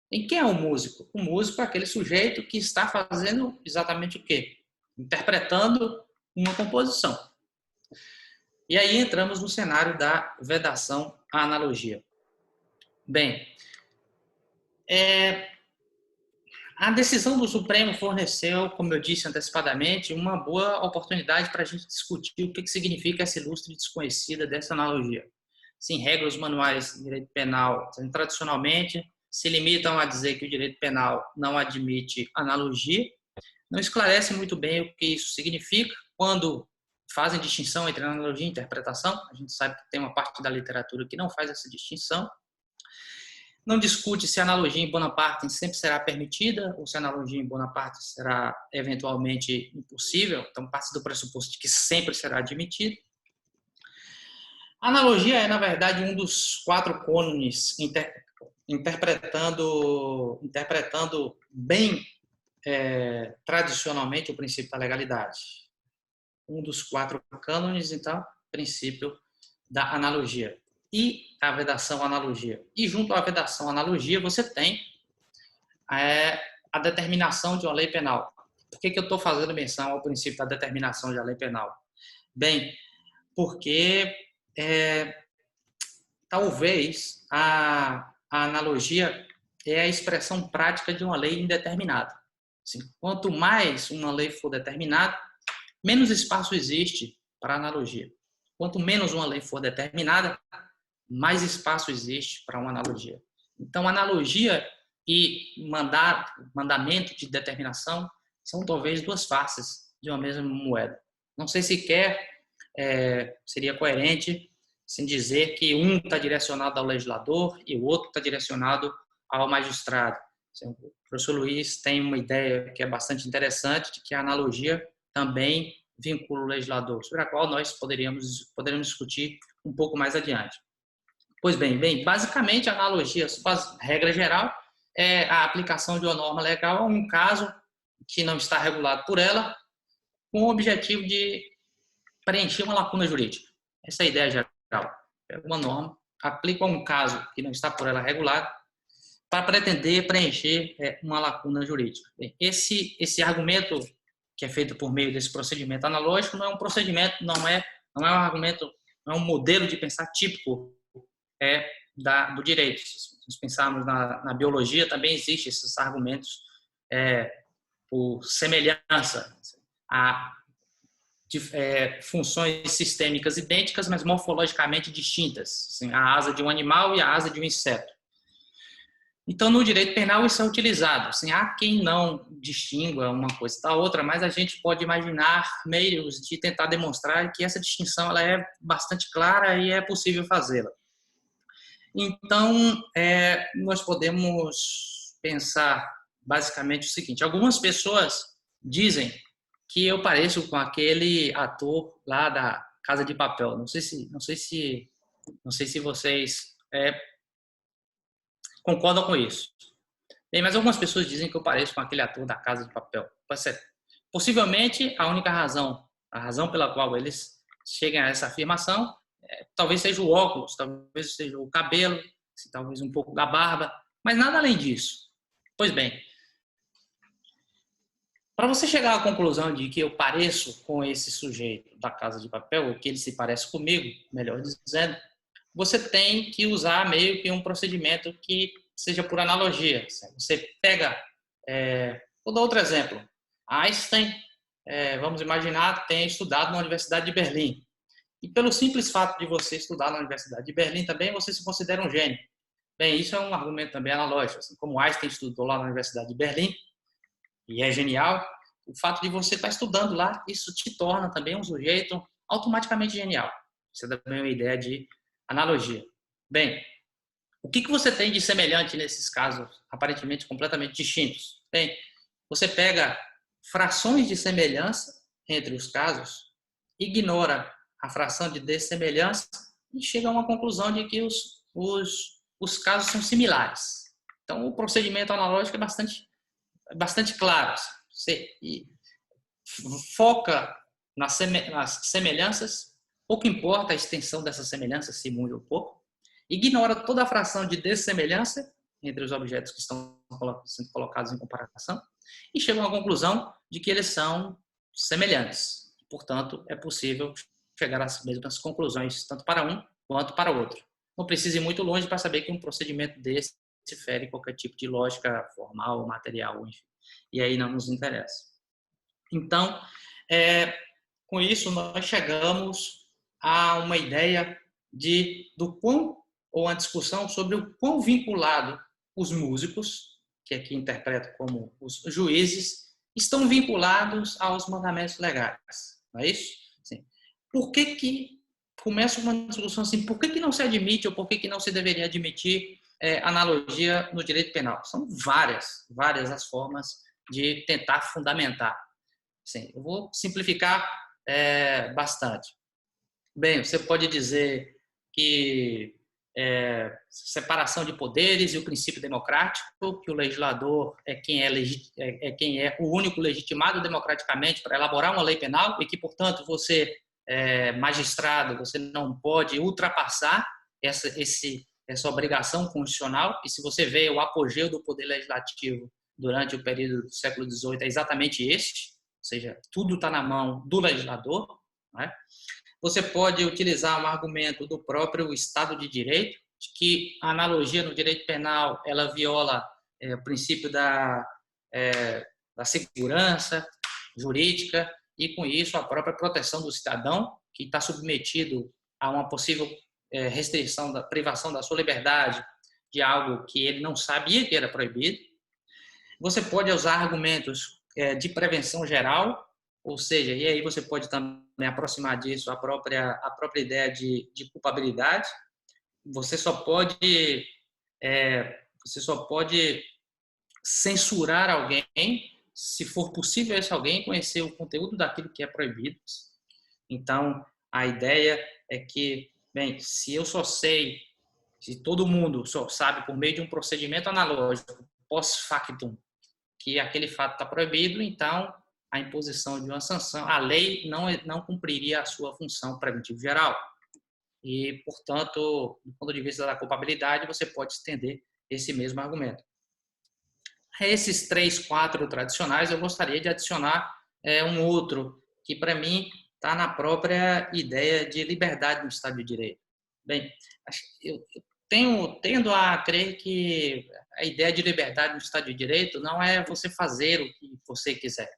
E quem é o músico? O músico é aquele sujeito que está fazendo exatamente o quê? Interpretando uma composição. E aí entramos no cenário da vedação à analogia. Bem, a decisão do Supremo forneceu, como eu disse antecipadamente, uma boa oportunidade para a gente discutir o que significa essa ilustre desconhecida dessa analogia. Sim, regras manuais de direito penal, tradicionalmente, se limitam a dizer que o direito penal não admite analogia, não esclarece muito bem o que isso significa. Quando fazem distinção entre analogia e interpretação, a gente sabe que tem uma parte da literatura que não faz essa distinção. Não discute se a analogia em Bonaparte sempre será permitida ou se a analogia em Bonaparte será eventualmente impossível. Então, parte do pressuposto de que sempre será admitida. A analogia é, na verdade, um dos 4 cânones interpretando bem tradicionalmente o princípio da legalidade. Um dos 4 cânones, então, princípio da analogia. E a vedação à analogia. E junto à vedação à analogia, você tem a determinação de uma lei penal. Por que eu estou fazendo menção ao princípio da determinação de uma lei penal? Bem, porque talvez a analogia é a expressão prática de uma lei indeterminada. Assim, quanto mais uma lei for determinada, menos espaço existe para analogia. Quanto menos uma lei for determinada, mais espaço existe para uma analogia. Então, analogia e mandamento de determinação são talvez duas faces de uma mesma moeda. Não sei se seria coerente sem dizer que um está direcionado ao legislador e o outro está direcionado ao magistrado. O professor Luiz tem uma ideia que é bastante interessante, de que a analogia também vincula o legislador, sobre a qual nós poderíamos discutir um pouco mais adiante. Pois bem, basicamente a analogia, a regra geral, é a aplicação de uma norma legal a um caso que não está regulado por ela, com o objetivo de preencher uma lacuna jurídica. Essa é a ideia geral. Pega uma norma, aplica a um caso que não está por ela regulado, para pretender preencher uma lacuna jurídica. Esse argumento que é feito por meio desse procedimento analógico não é um procedimento, não é um argumento, não é um modelo de pensar típico do direito. Se nós pensarmos na biologia, também existem esses argumentos por semelhança. Há funções sistêmicas idênticas, mas morfologicamente distintas. Assim, a asa de um animal e a asa de um inseto. Então, no direito penal, isso é utilizado. Assim, há quem não distingua uma coisa da outra, mas a gente pode imaginar meios de tentar demonstrar que essa distinção ela é bastante clara e é possível fazê-la. Então, nós podemos pensar basicamente o seguinte: algumas pessoas dizem que eu pareço com aquele ator lá da Casa de Papel. Não sei se vocês concordam com isso. Bem, mas algumas pessoas dizem que eu pareço com aquele ator da Casa de Papel. Possivelmente, a única razão, pela qual eles chegam a essa afirmação, talvez seja o óculos, talvez seja o cabelo, talvez um pouco da barba, mas nada além disso. Pois bem, para você chegar à conclusão de que eu pareço com esse sujeito da Casa de Papel, ou que ele se parece comigo, melhor dizendo, você tem que usar meio que um procedimento que seja por analogia. Você pega, vou dar outro exemplo. Einstein, vamos imaginar, tem estudado na Universidade de Berlim. E pelo simples fato de você estudar na Universidade de Berlim também, você se considera um gênio. Bem, isso é um argumento também analógico. Assim, como Einstein estudou lá na Universidade de Berlim, e é genial, o fato de você estar estudando lá, isso te torna também um sujeito automaticamente genial. Isso é também uma ideia de analogia. Bem, o que você tem de semelhante nesses casos aparentemente completamente distintos? Bem, você pega frações de semelhança entre os casos, ignora a fração de dessemelhança e chega a uma conclusão de que os casos são similares. Então, o procedimento analógico é bastante claro. Você foca nas semelhanças, pouco importa a extensão dessa semelhança, se muito ou pouco, ignora toda a fração de dessemelhança entre os objetos que estão sendo colocados em comparação e chega a uma conclusão de que eles são semelhantes. Portanto, é possível chegar às mesmas conclusões, tanto para um quanto para o outro. Não precisa ir muito longe para saber que um procedimento desse fere qualquer tipo de lógica formal, material, enfim. E aí não nos interessa. Então, com isso, nós chegamos a uma ideia ou uma discussão sobre o quão vinculado os músicos, que aqui interpreto como os juízes, estão vinculados aos mandamentos legais. Não é isso? Sim. Por que começa uma discussão assim, por que não se admite ou por que não se deveria admitir analogia no direito penal? São várias as formas de tentar fundamentar. Sim, eu vou simplificar bastante. Bem, você pode dizer que separação de poderes e o princípio democrático, que o legislador é quem é o único legitimado democraticamente para elaborar uma lei penal e que, portanto, você, magistrado, você não pode ultrapassar essa obrigação constitucional. E se você vê o apogeu do poder legislativo durante o período do século XVIII, é exatamente este, ou seja, tudo está na mão do legislador, não é? Você pode utilizar um argumento do próprio Estado de Direito, de que a analogia no direito penal ela viola o princípio da segurança jurídica e, com isso, a própria proteção do cidadão, que está submetido a uma possível restrição, da privação da sua liberdade de algo que ele não sabia que era proibido. Você pode usar argumentos de prevenção geral, ou seja, e aí você pode também aproximar disso a própria ideia de culpabilidade. Você só pode censurar alguém se for possível esse alguém conhecer o conteúdo daquilo que é proibido. Então, a ideia é que, bem, se todo mundo só sabe por meio de um procedimento analógico, pós-factum, que aquele fato está proibido, então a imposição de uma sanção, a lei não cumpriria a sua função preventiva geral. E, portanto, do ponto de vista da culpabilidade, você pode estender esse mesmo argumento. A esses 3, 4 tradicionais, eu gostaria de adicionar um outro, que para mim está na própria ideia de liberdade no Estado de Direito. Bem, eu tendo a crer que a ideia de liberdade no Estado de Direito não é você fazer o que você quiser.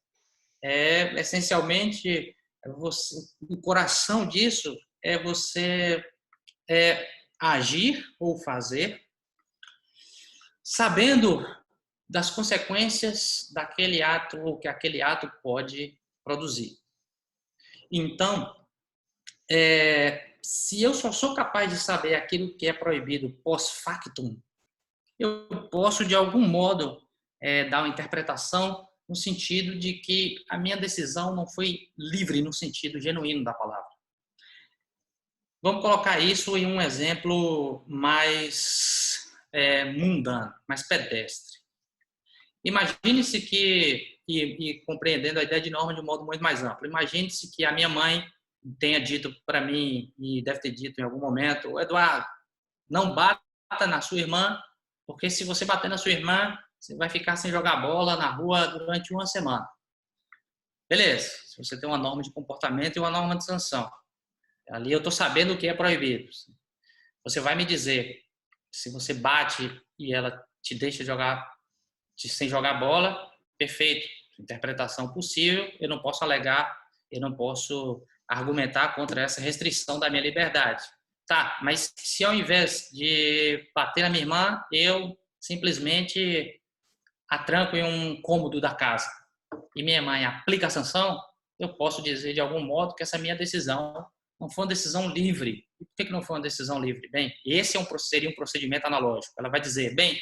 Essencialmente, o coração disso é você agir ou fazer sabendo das consequências daquele ato ou que aquele ato pode produzir. Então, se eu só sou capaz de saber aquilo que é proibido pós-factum, eu posso, de algum modo, dar uma interpretação no sentido de que a minha decisão não foi livre no sentido genuíno da palavra. Vamos colocar isso em um exemplo mais mundano, mais pedestre. Imagine-se que, e compreendendo a ideia de norma de um modo muito mais amplo, imagine-se que a minha mãe tenha dito para mim, e deve ter dito em algum momento: Eduardo, não bata na sua irmã, porque se você bater na sua irmã, você vai ficar sem jogar bola na rua durante uma semana. Beleza, se você tem uma norma de comportamento e uma norma de sanção, ali eu estou sabendo o que é proibido. Você vai me dizer, se você bate e ela te deixa sem jogar bola, perfeito, interpretação possível, eu não posso alegar, eu não posso argumentar contra essa restrição da minha liberdade. Tá, mas se ao invés de bater na minha irmã, eu simplesmente a tranco em um cômodo da casa e minha mãe aplica a sanção, eu posso dizer de algum modo que essa minha decisão não foi uma decisão livre. E por que não foi uma decisão livre? Bem, esse seria um procedimento analógico. Ela vai dizer, bem,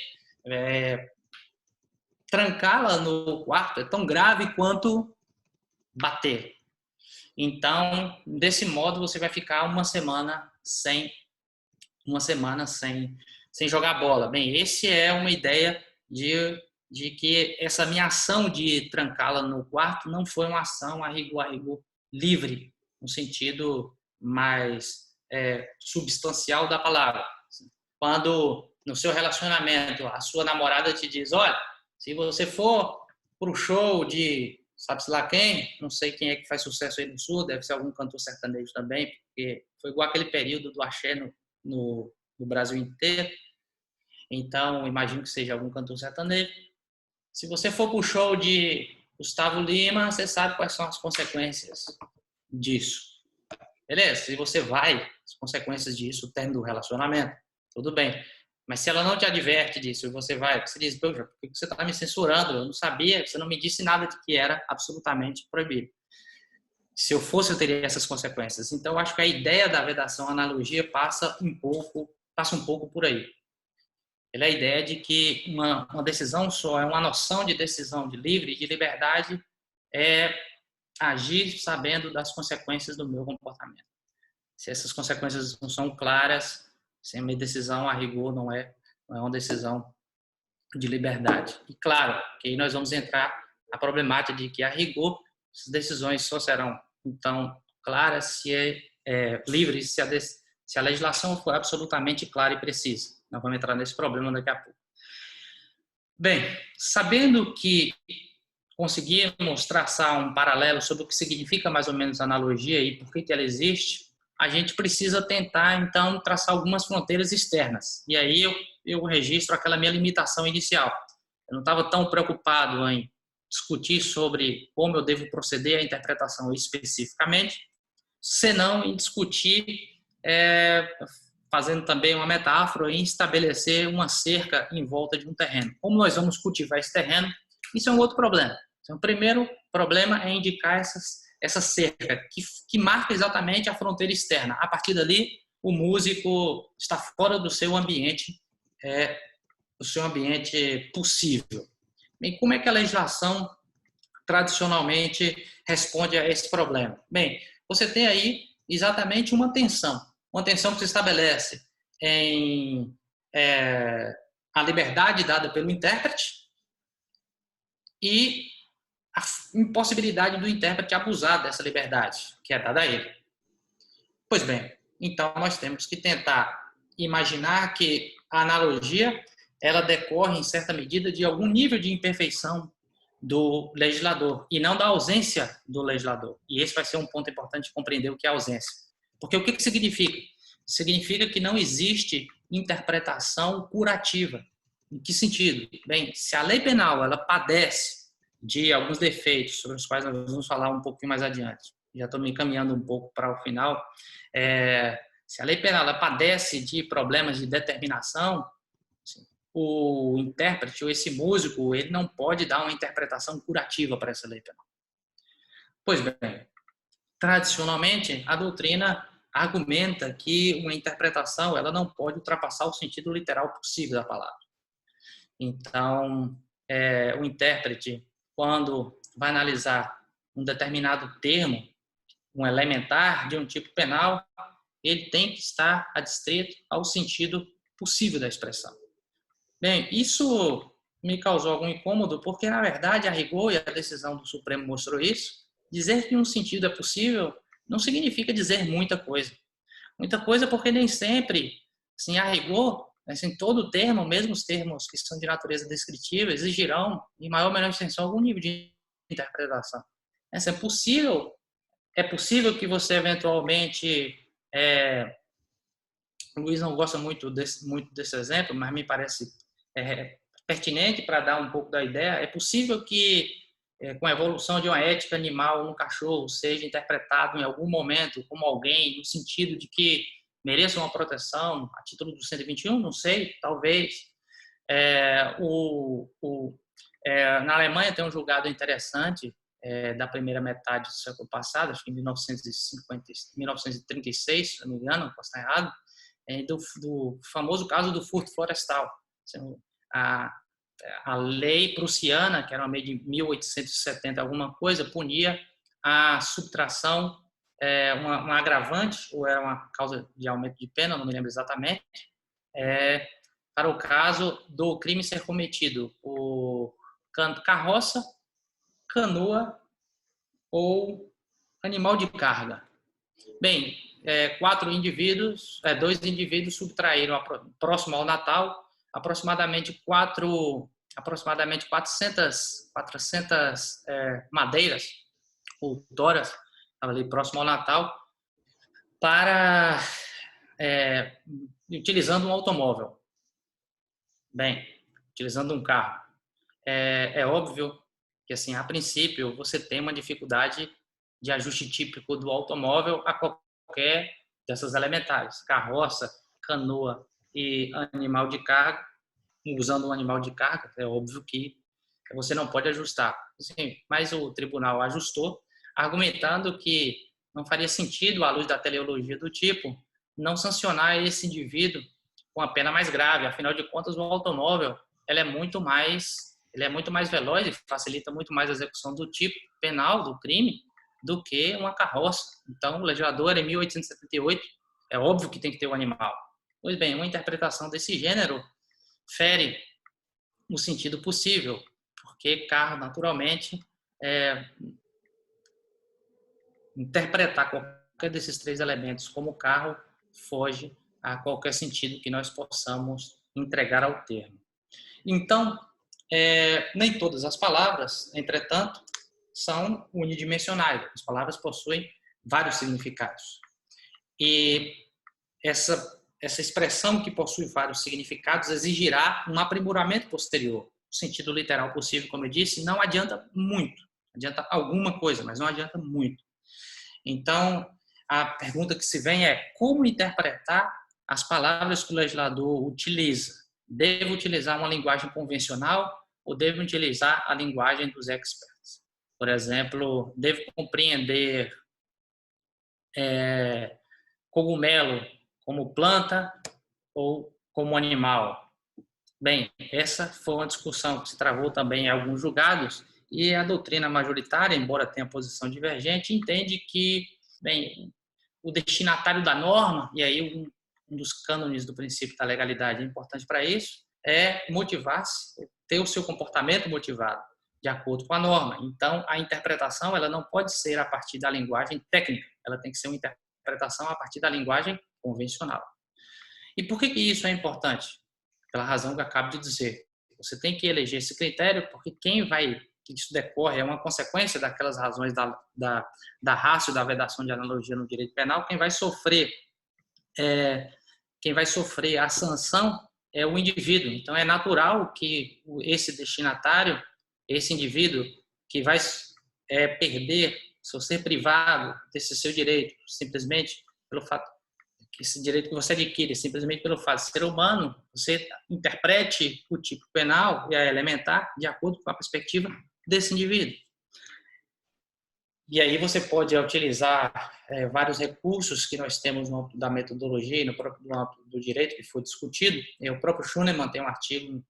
trancá-la no quarto é tão grave quanto bater. Então, desse modo, você vai ficar uma semana sem jogar bola. Bem, esse é uma ideia de que essa minha ação de trancá-la no quarto não foi uma ação a rigor livre, no sentido mais substancial da palavra. Quando no seu relacionamento a sua namorada te diz, olha, se você for para o show de sabe-se lá quem, não sei quem é que faz sucesso aí no Sul, deve ser algum cantor sertanejo também, porque foi igual aquele período do axé no Brasil inteiro. Então, imagino que seja algum cantor sertanejo. Se você for para o show de Gustavo Lima, você sabe quais são as consequências disso. Beleza? Se você vai, as consequências disso tendo relacionamento, tudo bem. Mas se ela não te adverte disso e você vai, você diz, poxa, por que você está me censurando? Eu não sabia, você não me disse nada de que era absolutamente proibido. Se eu fosse, eu teria essas consequências. Então, eu acho que a ideia da vedação analogia passa um pouco por aí. Ela é a ideia de que uma decisão só, uma noção de decisão de livre, de liberdade, é agir sabendo das consequências do meu comportamento. Se essas consequências não são claras, se a minha decisão a rigor não é uma decisão de liberdade. E claro, que aí nós vamos entrar na problemática de que a rigor as decisões só serão então claras se livres, se a legislação for absolutamente clara e precisa. Nós vamos entrar nesse problema daqui a pouco. Bem, sabendo que conseguimos traçar um paralelo sobre o que significa mais ou menos analogia e por que ela existe, a gente precisa tentar, então, traçar algumas fronteiras externas. E aí eu registro aquela minha limitação inicial. Eu não estava tão preocupado em discutir sobre como eu devo proceder à interpretação especificamente, senão em discutir, fazendo também uma metáfora, em estabelecer uma cerca em volta de um terreno. Como nós vamos cultivar esse terreno, isso é um outro problema. Então, o primeiro problema é indicar essa cerca que marca exatamente a fronteira externa. A partir dali, o músico está fora do seu ambiente, possível. Bem, como é que a legislação tradicionalmente responde a esse problema? Bem, você tem aí exatamente uma tensão que se estabelece em a liberdade dada pelo intérprete e a impossibilidade do intérprete abusar dessa liberdade que é dada a ele. Pois bem, então nós temos que tentar imaginar que a analogia ela decorre, em certa medida, de algum nível de imperfeição do legislador e não da ausência do legislador. E esse vai ser um ponto importante de compreender o que é ausência. Porque o que significa? Significa que não existe interpretação curativa. Em que sentido? Bem, se a lei penal ela padece de alguns defeitos, sobre os quais nós vamos falar um pouquinho mais adiante, já estou me encaminhando um pouco para o final, se a lei penal ela padece de problemas de determinação, o intérprete ou esse músico ele não pode dar uma interpretação curativa para essa lei penal. Pois bem, tradicionalmente a doutrina argumenta que uma interpretação ela não pode ultrapassar o sentido literal possível da palavra. Então, o intérprete, quando vai analisar um determinado termo, um elementar de um tipo penal, ele tem que estar adstrito ao sentido possível da expressão. Bem, isso me causou algum incômodo, porque, na verdade, a rigor, e a decisão do Supremo mostrou isso, dizer que um sentido é possível não significa dizer muita coisa. Muita coisa porque nem sempre, assim, a rigor, assim, todo termo, mesmo os termos que são de natureza descritiva, exigirão, em maior ou menor extensão, algum nível de interpretação. É possível que você, eventualmente... O Luiz não gosta muito desse exemplo, mas me parece pertinente para dar um pouco da ideia. É possível que, com a evolução de uma ética animal no cachorro, seja interpretado em algum momento como alguém, no sentido de que mereça uma proteção a título do 121? Não sei, talvez. Na Alemanha tem um julgado interessante da primeira metade do século passado, acho que em 1936, se não me engano, posso estar errado, do famoso caso do furto florestal. A lei prussiana, que era uma lei de 1870 alguma coisa, punia a subtração, um agravante, ou era uma causa de aumento de pena, não me lembro exatamente, para o caso do crime ser cometido por carroça, canoa ou animal de carga. Bem, dois indivíduos subtraíram, próximo ao Natal, aproximadamente 400 madeiras ou toras, ali próximo ao Natal, utilizando um automóvel. Bem, utilizando um carro. É óbvio que, assim, a princípio, você tem uma dificuldade de ajuste típico do automóvel a qualquer dessas elementares, carroça, canoa e animal de carga. Usando um animal de carga, é óbvio que você não pode ajustar. Sim, mas o tribunal ajustou, argumentando que não faria sentido, à luz da teleologia do tipo, não sancionar esse indivíduo com a pena mais grave. Afinal de contas, o automóvel ele é muito mais veloz e facilita muito mais a execução do tipo penal do crime do que uma carroça. Então, o legislador, em 1878, é óbvio que tem que ter o animal. Pois bem, uma interpretação desse gênero fere no sentido possível, porque carro, naturalmente, interpretar qualquer desses três elementos como carro foge a qualquer sentido que nós possamos entregar ao termo. Então, nem todas as palavras, entretanto, são unidimensionais. As palavras possuem vários significados. E essa expressão, que possui vários significados, exigirá um aprimoramento posterior. No sentido literal possível, como eu disse, não adianta muito. Adianta alguma coisa, mas não adianta muito. Então, a pergunta que se vem é: como interpretar as palavras que o legislador utiliza? Devo utilizar uma linguagem convencional ou devo utilizar a linguagem dos experts? Por exemplo, devo compreender cogumelo como planta ou como animal? Bem, essa foi uma discussão que se travou também em alguns julgados, e a doutrina majoritária, embora tenha posição divergente, entende que, bem, o destinatário da norma, e aí um dos cânones do princípio da legalidade importante para isso, é motivar-se, ter o seu comportamento motivado de acordo com a norma. Então, a interpretação ela não pode ser a partir da linguagem técnica, ela tem que ser uma interpretação a partir da linguagem convencional. E por que isso é importante? Pela razão que eu acabo de dizer. Você tem que eleger esse critério, porque que isso decorre, é uma consequência daquelas razões da ratio da vedação de analogia no direito penal. Quem vai sofrer a sanção é o indivíduo. Então, é natural que esse destinatário, esse indivíduo que vai perder, ser privado desse seu direito, simplesmente pelo fato que esse direito que você adquire, simplesmente pelo fato de ser humano, você interprete o tipo penal e a elementar de acordo com a perspectiva desse indivíduo. E aí você pode utilizar vários recursos que nós temos no âmbito da metodologia e no âmbito do direito, que foi discutido. O próprio Schunemann tem um artigo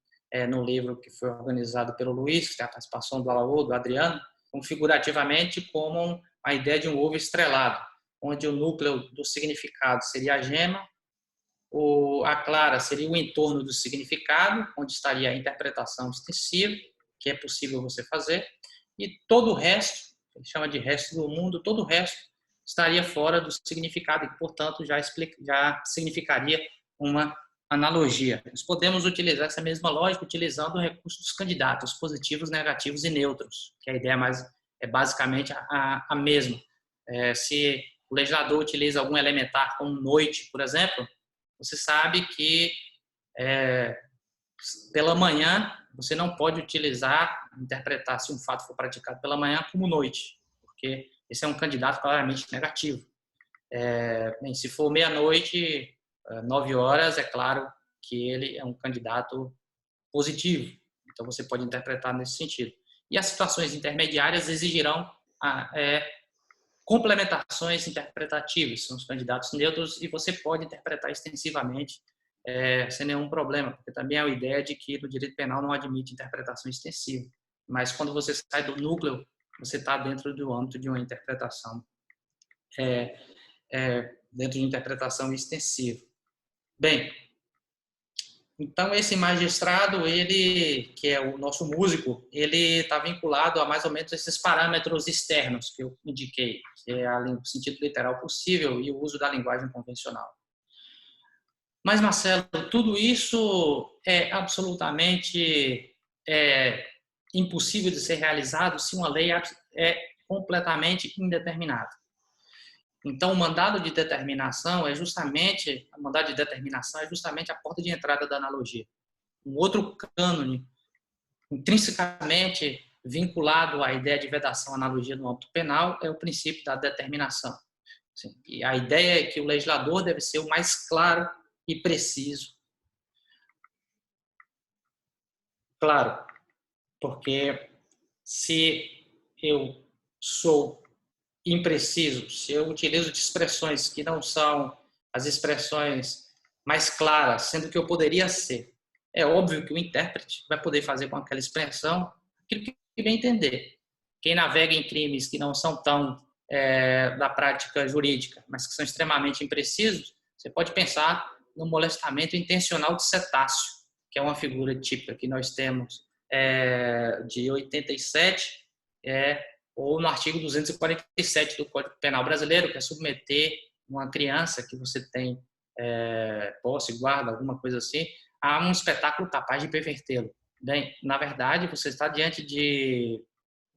no livro que foi organizado pelo Luiz, que tem a participação do Alaô, do Adriano, configurativamente como a ideia de um ovo estrelado, onde o núcleo do significado seria a gema, a clara seria o entorno do significado, onde estaria a interpretação extensiva, que é possível você fazer, e todo o resto, ele chama de resto do mundo, todo o resto estaria fora do significado e, portanto, já significaria uma analogia. Nós podemos utilizar essa mesma lógica utilizando o recurso dos candidatos, positivos, negativos e neutros, que a ideia é basicamente a mesma. Se o legislador utiliza algum elementar como noite, por exemplo, você sabe que pela manhã você não pode interpretar se um fato for praticado pela manhã como noite, porque esse é um candidato claramente negativo. Se for meia-noite, 9 horas, é claro que ele é um candidato positivo. Então você pode interpretar nesse sentido. E as situações intermediárias exigirão complementações interpretativas, são os candidatos neutros, e você pode interpretar extensivamente sem nenhum problema, porque também é a ideia de que no direito penal não admite interpretação extensiva, mas quando você sai do núcleo, você está dentro do âmbito de uma interpretação dentro de interpretação extensiva. Bem, então esse magistrado, ele, que é o nosso músico, ele está vinculado a mais ou menos esses parâmetros externos que eu indiquei, que é o sentido literal possível e o uso da linguagem convencional. Mas, Marcelo, tudo isso é absolutamente impossível de ser realizado se uma lei é completamente indeterminada. Então, o mandado de determinação é justamente a porta de entrada da analogia. Um outro cânone intrinsecamente vinculado à ideia de vedação analogia no âmbito penal é o princípio da determinação. E a ideia é que o legislador deve ser o mais claro e preciso. Claro, porque se eu sou impreciso, se eu utilizo de expressões que não são as expressões mais claras, sendo que eu poderia ser, é óbvio que o intérprete vai poder fazer com aquela expressão aquilo que bem entender. Quem navega em crimes que não são tão da prática jurídica, mas que são extremamente imprecisos, você pode pensar no molestamento intencional de cetáceo, que é uma figura típica que nós temos de 87, ou no artigo 247 do Código Penal Brasileiro, que é submeter uma criança que você tem posse, guarda, alguma coisa assim, a um espetáculo capaz de pervertê-lo. Bem, na verdade, você está diante de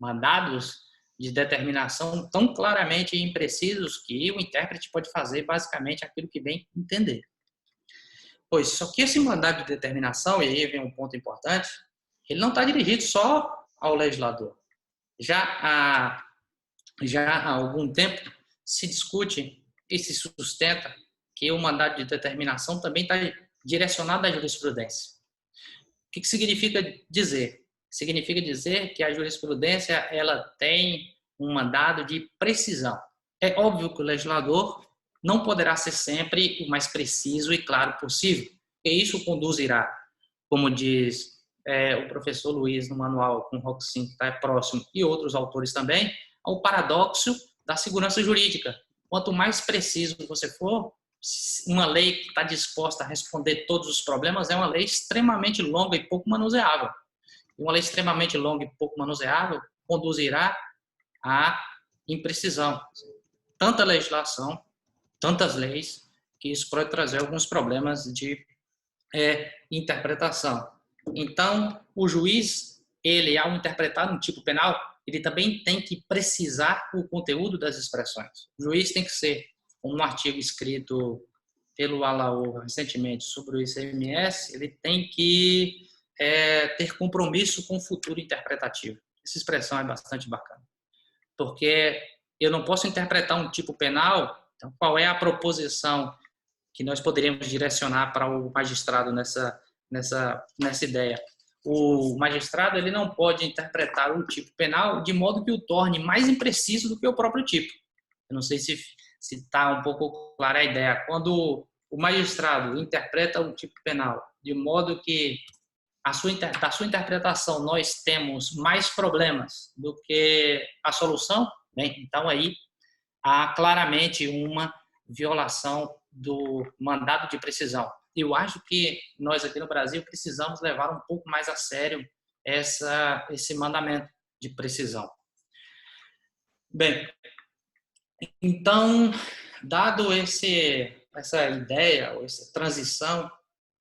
mandados de determinação tão claramente imprecisos que o intérprete pode fazer basicamente aquilo que bem entender. Pois, só que esse mandado de determinação, e aí vem um ponto importante, ele não está dirigido só ao legislador. Já há algum tempo se discute e se sustenta que o mandado de determinação também está direcionado à jurisprudência. O que significa dizer? Significa dizer que a jurisprudência ela tem um mandado de precisão. É óbvio que o legislador não poderá ser sempre o mais preciso e claro possível, e isso conduzirá, como diz o professor Luiz no manual com Roxin, que está próximo, e outros autores também, ao paradoxo da segurança jurídica. Quanto mais preciso você for, uma lei que está disposta a responder todos os problemas é uma lei extremamente longa e pouco manuseável. E uma lei extremamente longa e pouco manuseável conduzirá à imprecisão. Tanta legislação, tantas leis, que isso pode trazer alguns problemas de interpretação. Então, o juiz, ele, ao interpretar um tipo penal, ele também tem que precisar o conteúdo das expressões. O juiz tem que ser, como um artigo escrito pelo Alaô recentemente sobre o ICMS, ele tem que ter compromisso com o futuro interpretativo. Essa expressão é bastante bacana, porque eu não posso interpretar um tipo penal, então qual é a proposição que nós poderíamos direcionar para o magistrado nessa ideia? O magistrado ele não pode interpretar um tipo penal de modo que o torne mais impreciso do que o próprio tipo. Eu não sei se está um pouco clara a ideia. Quando o magistrado interpreta um tipo penal de modo que da sua interpretação nós temos mais problemas do que a solução, bem, então aí há claramente uma violação do mandado de precisão. Eu acho que nós aqui no Brasil precisamos levar um pouco mais a sério esse mandamento de precisão. Bem, então, dado essa ideia, ou essa transição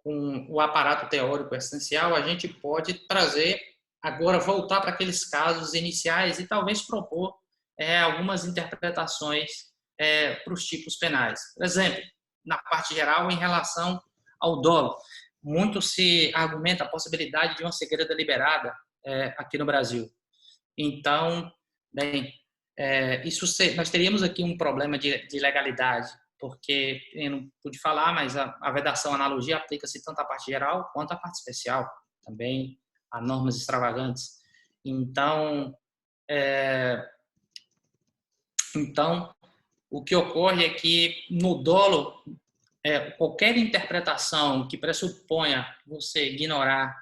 com o aparato teórico essencial, a gente pode trazer, agora voltar para aqueles casos iniciais e talvez propor algumas interpretações para os tipos penais. Por exemplo, na parte geral, em relação ao dolo, muito se argumenta a possibilidade de uma cegueira deliberada aqui no Brasil. Então, bem, nós teríamos aqui um problema de legalidade, porque eu não pude falar, mas a vedação analogia aplica-se tanto à parte geral quanto à parte especial, também a normas extravagantes. Então, o que ocorre é que no dolo, qualquer interpretação que pressuponha você ignorar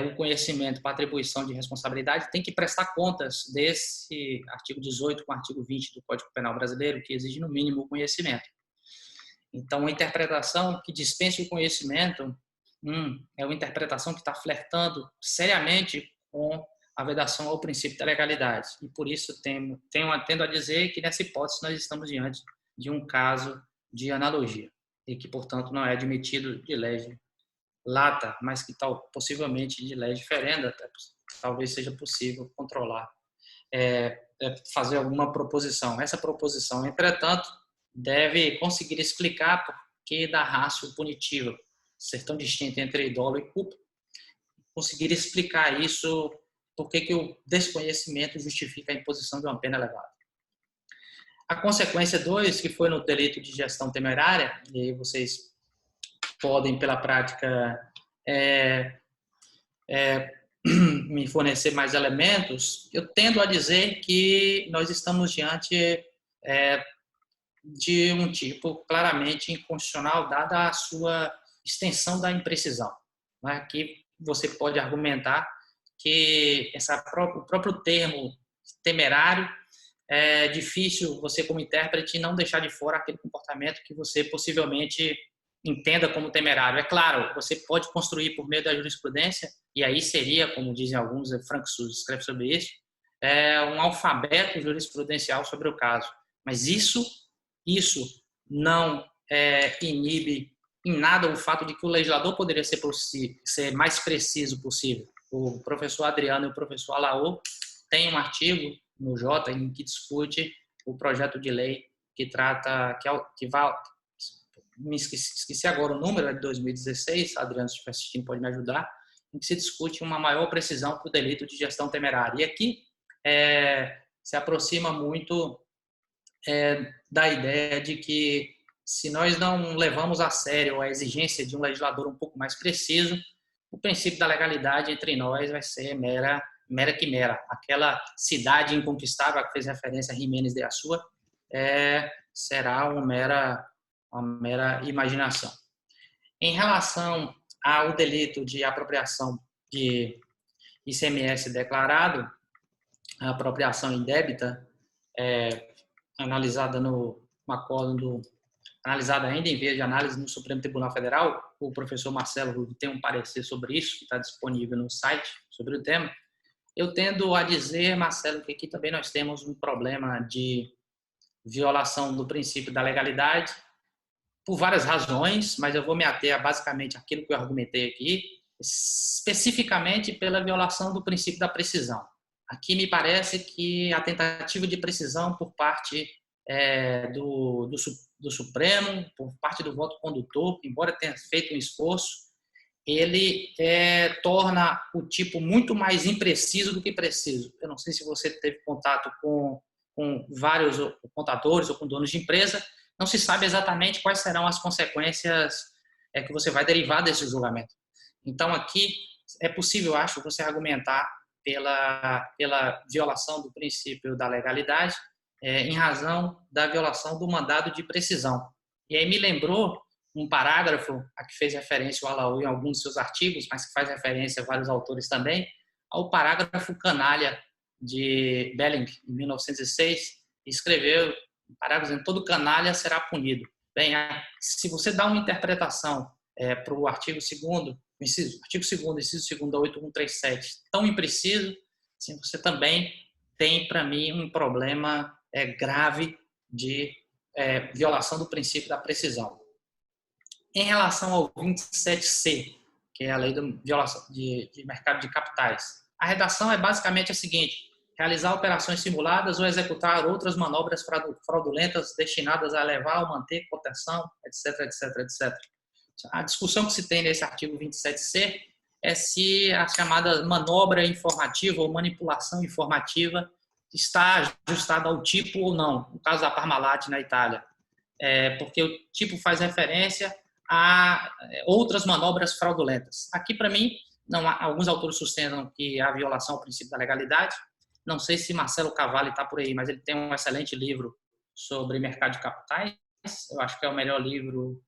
o conhecimento para atribuição de responsabilidade tem que prestar contas desse artigo 18 com o artigo 20 do Código Penal Brasileiro, que exige no mínimo o conhecimento. Então, uma interpretação que dispense o conhecimento é uma interpretação que está flertando seriamente com a vedação ao princípio da legalidade. E por isso tendo a dizer que nessa hipótese nós estamos diante de um caso de analogia e que, portanto, não é admitido de lege lata, mas que possivelmente de lege ferenda, talvez seja possível controlar, fazer alguma proposição. Essa proposição, entretanto, deve conseguir explicar por que da ratio punitiva ser tão distinta entre dolo e culpa, conseguir explicar isso, por que o desconhecimento justifica a imposição de uma pena elevada. A consequência 2, que foi no delito de gestão temerária, e aí vocês podem, pela prática, me fornecer mais elementos, eu tendo a dizer que nós estamos diante de um tipo claramente inconstitucional, dada a sua extensão da imprecisão. Né? Que você pode argumentar que o próprio termo temerário é difícil você, como intérprete, não deixar de fora aquele comportamento que você possivelmente entenda como temerário. É claro, você pode construir por meio da jurisprudência, e aí seria, como dizem alguns, Frank Suze escreve sobre isso, um alfabeto jurisprudencial sobre o caso. Mas isso não inibe em nada o fato de que o legislador poderia ser mais preciso possível. O professor Adriano e o professor Alaô têm um artigo no Jota, em que discute o projeto de lei que trata, que vai, me esqueci agora o número, é de 2016, Adriano, se estiver assistindo pode me ajudar, em que se discute uma maior precisão para o delito de gestão temerária. E aqui se aproxima muito da ideia de que, se nós não levamos a sério a exigência de um legislador um pouco mais preciso, o princípio da legalidade entre nós vai ser mera quimera. Aquela cidade inconquistável a que fez referência a Jiménez de Assuá será uma mera imaginação. Em relação ao delito de apropriação de ICMS declarado, a apropriação indébita, analisada no acórdão analisada ainda em via de análise no Supremo Tribunal Federal, o professor Marcelo Rubio tem um parecer sobre isso, que está disponível no site, sobre o tema. Eu tendo a dizer, Marcelo, que aqui também nós temos um problema de violação do princípio da legalidade, por várias razões, mas eu vou me ater a basicamente aquilo que eu argumentei aqui, especificamente pela violação do princípio da precisão. Aqui me parece que a tentativa de precisão por parte do Supremo, por parte do voto condutor, embora tenha feito um esforço, ele torna o tipo muito mais impreciso do que preciso. Eu não sei se você teve contato com vários contadores ou com donos de empresa, não se sabe exatamente quais serão as consequências que você vai derivar desse julgamento. Então, aqui é possível, acho, você argumentar pela violação do princípio da legalidade, em razão da violação do mandado de precisão. E aí me lembrou um parágrafo a que fez referência o Alaú em alguns dos seus artigos, mas que faz referência a vários autores também, ao parágrafo canalha de Belling, em 1906, escreveu um parágrafo dizendo: todo canalha será punido. Bem, se você dá uma interpretação para o artigo 2º, inciso 2º da 8137, tão impreciso, assim, você também tem, para mim, um problema grave de violação do princípio da precisão. Em relação ao 27C, que é a lei de violação de mercado de capitais, a redação é basicamente a seguinte: realizar operações simuladas ou executar outras manobras fraudulentas destinadas a elevar ou manter cotação, etc, etc, etc. A discussão que se tem nesse artigo 27C é se a chamada manobra informativa ou manipulação informativa está ajustada ao tipo ou não, no caso da Parmalat na Itália, porque o tipo faz referência a outras manobras fraudulentas. Aqui, para mim, não há, alguns autores sustentam que há violação ao princípio da legalidade. Não sei se Marcelo Cavalli está por aí, mas ele tem um excelente livro sobre mercado de capitais. Eu acho que é o melhor livro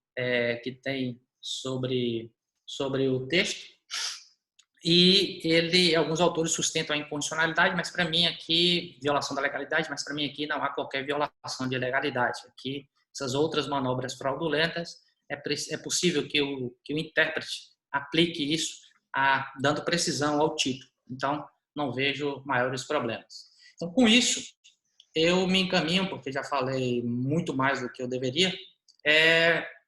que tem sobre o texto. E alguns autores sustentam a incondicionalidade, mas para mim aqui, violação da legalidade, mas para mim aqui não há qualquer violação de legalidade. Aqui, essas outras manobras fraudulentas, é possível que o intérprete aplique isso dando precisão ao tipo. Então, não vejo maiores problemas. Então, com isso, eu me encaminho, porque já falei muito mais do que eu deveria,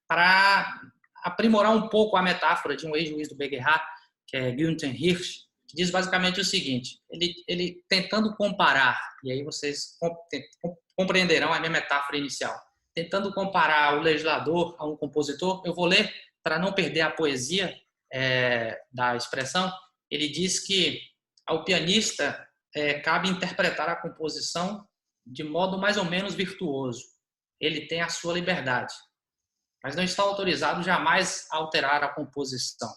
para aprimorar um pouco a metáfora de um ex-juiz do BGH, que é Günther Hirsch, que diz basicamente o seguinte: ele tentando comparar, e aí vocês compreenderão a minha metáfora inicial, tentando comparar o legislador a um compositor, eu vou ler para não perder a poesia da expressão. Ele diz que ao pianista cabe interpretar a composição de modo mais ou menos virtuoso. Ele tem a sua liberdade, mas não está autorizado jamais a alterar a composição.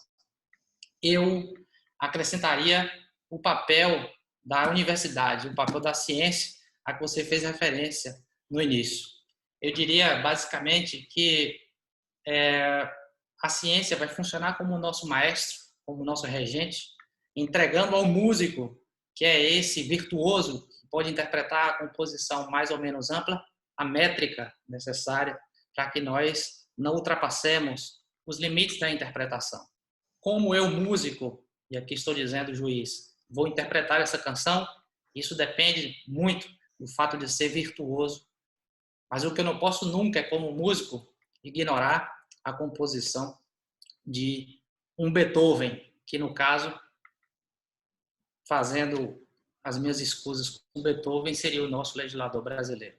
Eu acrescentaria o papel da universidade, o papel da ciência, a que você fez referência no início. Eu diria, basicamente, que a ciência vai funcionar como o nosso maestro, como o nosso regente, entregando ao músico, que é esse virtuoso, que pode interpretar a composição mais ou menos ampla, a métrica necessária para que nós não ultrapassemos os limites da interpretação. Como eu, músico, e aqui estou dizendo juiz, vou interpretar essa canção, isso depende muito do fato de ser virtuoso. Mas o que eu não posso nunca é, como músico, ignorar a composição de um Beethoven, que, no caso, fazendo as minhas escusas com Beethoven, seria o nosso legislador brasileiro.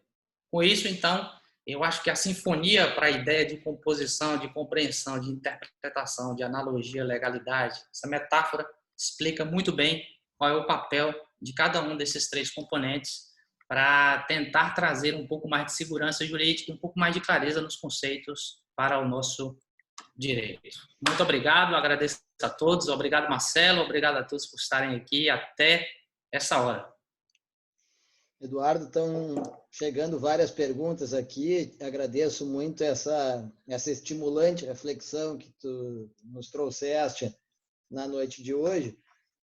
Com isso, então, eu acho que a sinfonia para a ideia de composição, de compreensão, de interpretação, de analogia, legalidade, essa metáfora explica muito bem qual é o papel de cada um desses três componentes para tentar trazer um pouco mais de segurança jurídica, um pouco mais de clareza nos conceitos para o nosso direito. Muito obrigado, agradeço a todos, obrigado Marcelo, obrigado a todos por estarem aqui até essa hora.
Eduardo, estão chegando várias perguntas aqui. Agradeço muito essa estimulante reflexão que tu nos trouxeste na noite de hoje.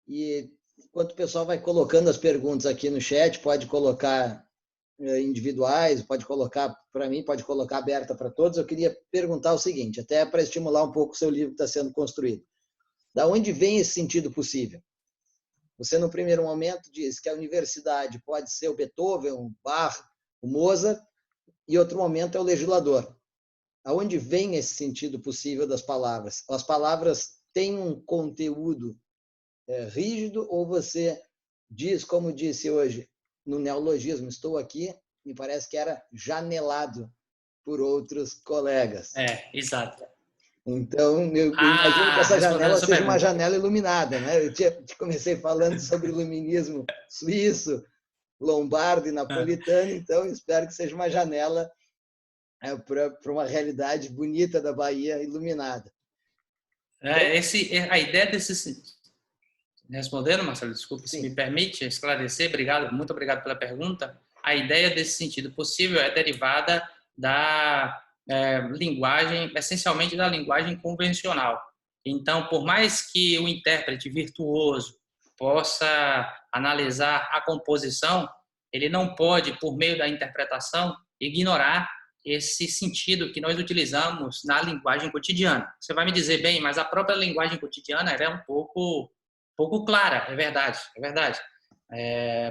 E enquanto o pessoal vai colocando as perguntas aqui no chat, pode colocar individuais, pode colocar para mim, pode colocar aberta para todos. Eu queria perguntar o seguinte, até para estimular um pouco o seu livro que está sendo construído. Da onde vem esse sentido possível? Você, no primeiro momento, diz que a universidade pode ser o Beethoven, o Bach, o Mozart, e outro momento é o legislador. Aonde vem esse sentido possível das palavras? As palavras têm um conteúdo rígido ou você diz, como disse hoje, no neologismo, estou aqui, me parece que era janelado por outros colegas.
Exato.
Então, eu imagino que essa janela seja
pergunta.
uma janela iluminada, né? Eu comecei falando sobre o iluminismo suíço, lombardo e napolitano, então espero que seja uma janela para uma realidade bonita da Bahia iluminada.
A ideia desse... Respondendo, Marcelo, desculpe, se me permite esclarecer, muito obrigado pela pergunta. A ideia desse sentido possível é derivada da linguagem, essencialmente da linguagem convencional. Então, por mais que o intérprete virtuoso possa analisar a composição, ele não pode, por meio da interpretação, ignorar esse sentido que nós utilizamos na linguagem cotidiana. Você vai me dizer, bem, mas a própria linguagem cotidiana é um pouco clara, é verdade.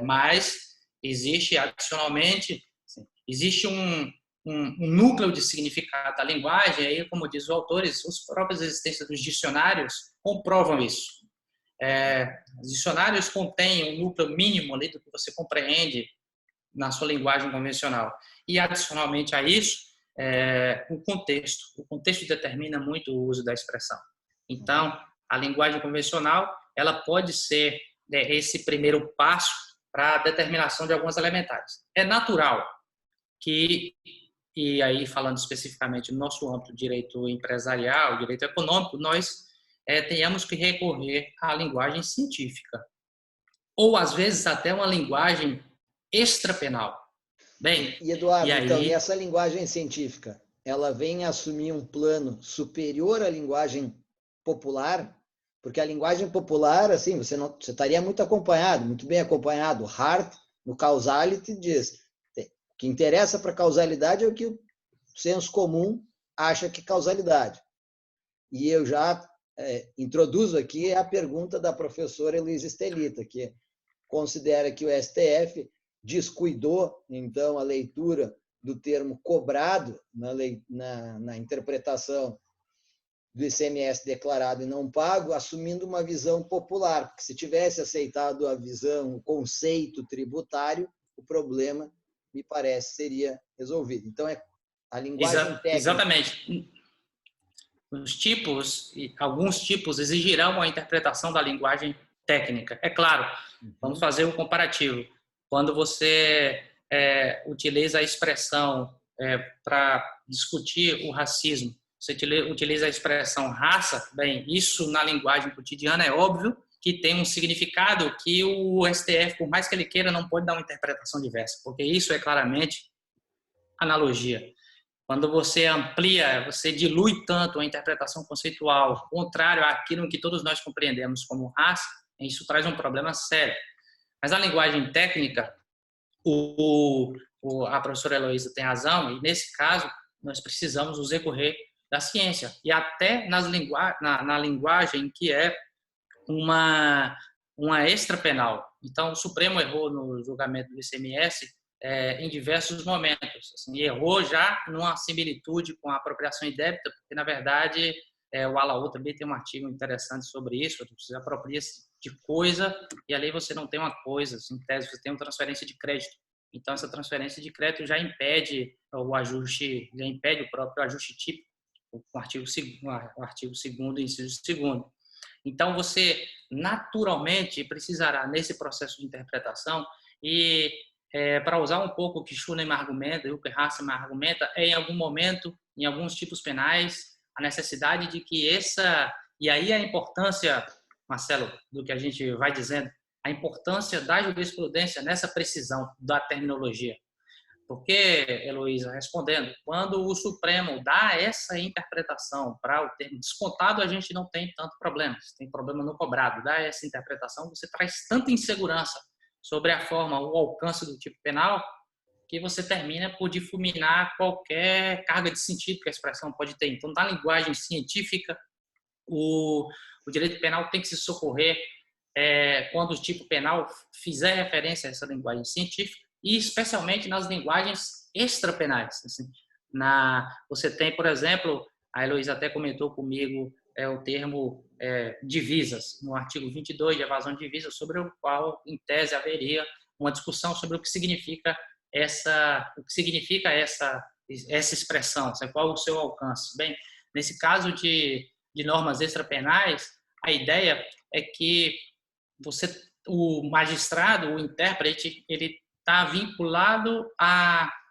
Mas existe, adicionalmente, existe um núcleo de significado da linguagem, aí, como diz os autores, os próprios existências dos dicionários comprovam isso. Os dicionários contêm um núcleo mínimo ali do que você compreende na sua linguagem convencional. E, adicionalmente a isso, o contexto. O contexto determina muito o uso da expressão. Então, a linguagem convencional ela pode ser esse primeiro passo para a determinação de algumas elementares. É natural que, e aí falando especificamente no nosso âmbito direito empresarial, direito econômico, nós tenhamos que recorrer à linguagem científica. Ou, às vezes, até uma linguagem extrapenal. Bem,
e Eduardo,
e aí...
então, e essa linguagem científica, ela vem assumir um plano superior à linguagem popular? Porque a linguagem popular, assim, você estaria muito acompanhado, muito bem acompanhado. Hart, no Causality, diz o que interessa para a causalidade é o que o senso comum acha que é causalidade. E eu já introduzo aqui a pergunta da professora Heloísa Estelita, que considera que o STF descuidou, então, a leitura do termo cobrado na interpretação do ICMS declarado e não pago, assumindo uma visão popular, porque se tivesse aceitado a visão, o conceito tributário, o problema, me parece, seria resolvido. Então, a linguagem técnica...
Exatamente. Alguns tipos exigirão a interpretação da linguagem técnica. É claro, vamos fazer um comparativo. Quando você utiliza a expressão para discutir o racismo, você utiliza a expressão raça, bem, isso na linguagem cotidiana é óbvio que tem um significado que o STF, por mais que ele queira, não pode dar uma interpretação diversa, porque isso é claramente analogia. Quando você amplia, você dilui tanto a interpretação conceitual, contrário àquilo que todos nós compreendemos como raça, isso traz um problema sério. Mas a linguagem técnica, a professora Heloísa tem razão, e nesse caso nós precisamos nos recorrer da ciência, e até na linguagem que é uma extrapenal. Então, o Supremo errou no julgamento do ICMS em diversos momentos. Assim, errou já numa similitude com a apropriação indébita, porque, na verdade, o Alaú também tem um artigo interessante sobre isso, você apropria-se de coisa e ali você não tem uma coisa, em tese você tem uma transferência de crédito. Então essa transferência de crédito já impede o ajuste, já impede o próprio ajuste típico, o artigo 2º, inciso 2º. Então você naturalmente precisará nesse processo de interpretação e para usar um pouco o que Schunemann argumenta e o que Hassemann argumenta, em algum momento, em alguns tipos penais, a necessidade de que e aí a importância, Marcelo, do que a gente vai dizendo, a importância da jurisprudência nessa precisão da terminologia. Porque, Heloísa, respondendo, quando o Supremo dá essa interpretação para o termo descontado, a gente não tem tanto problema. Se tem problema no cobrado, dá essa interpretação, você traz tanta insegurança sobre a forma, o alcance do tipo penal, que você termina por difuminar qualquer carga de sentido que a expressão pode ter. Então, na linguagem científica, o direito penal tem que se socorrer quando o tipo penal fizer referência a essa linguagem científica e especialmente nas linguagens extrapenais. Assim, você tem, por exemplo, a Heloísa até comentou comigo o termo divisas, no artigo 22 de evasão de divisas, sobre o qual, em tese, haveria uma discussão sobre o que significa essa expressão, qual o seu alcance. Bem, nesse caso de normas extrapenais, a ideia é que o magistrado, o intérprete, ele está vinculado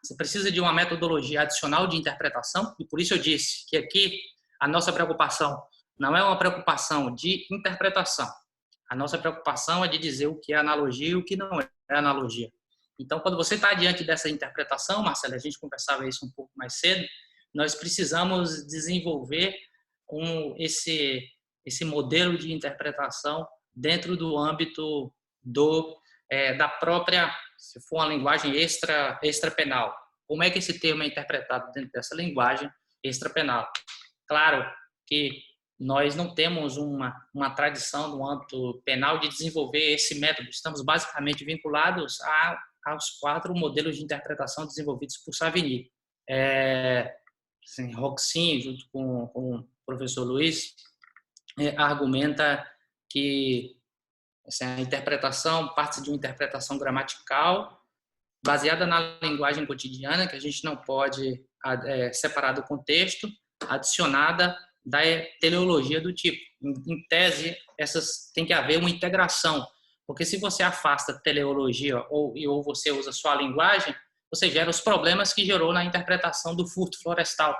você precisa de uma metodologia adicional de interpretação, e por isso eu disse que aqui a nossa preocupação não é uma preocupação de interpretação. A nossa preocupação é de dizer o que é analogia e o que não é analogia. Então, quando você está diante dessa interpretação, Marcelo, a gente conversava isso um pouco mais cedo, nós precisamos desenvolver esse modelo de interpretação dentro do âmbito da própria, se for uma linguagem extrapenal. Como é que esse termo é interpretado dentro dessa linguagem extrapenal? Claro que nós não temos uma tradição no âmbito penal de desenvolver esse método. Estamos basicamente vinculados aos 4 modelos de interpretação desenvolvidos por Savigny. Roxin, junto com o professor Luiz, argumenta que a interpretação parte de uma interpretação gramatical baseada na linguagem cotidiana, que a gente não pode separar do contexto, adicionada da teleologia do tipo. Em tese, tem que haver uma integração, porque se você afasta teleologia ou você usa só a linguagem, você gera os problemas que gerou na interpretação do furto florestal.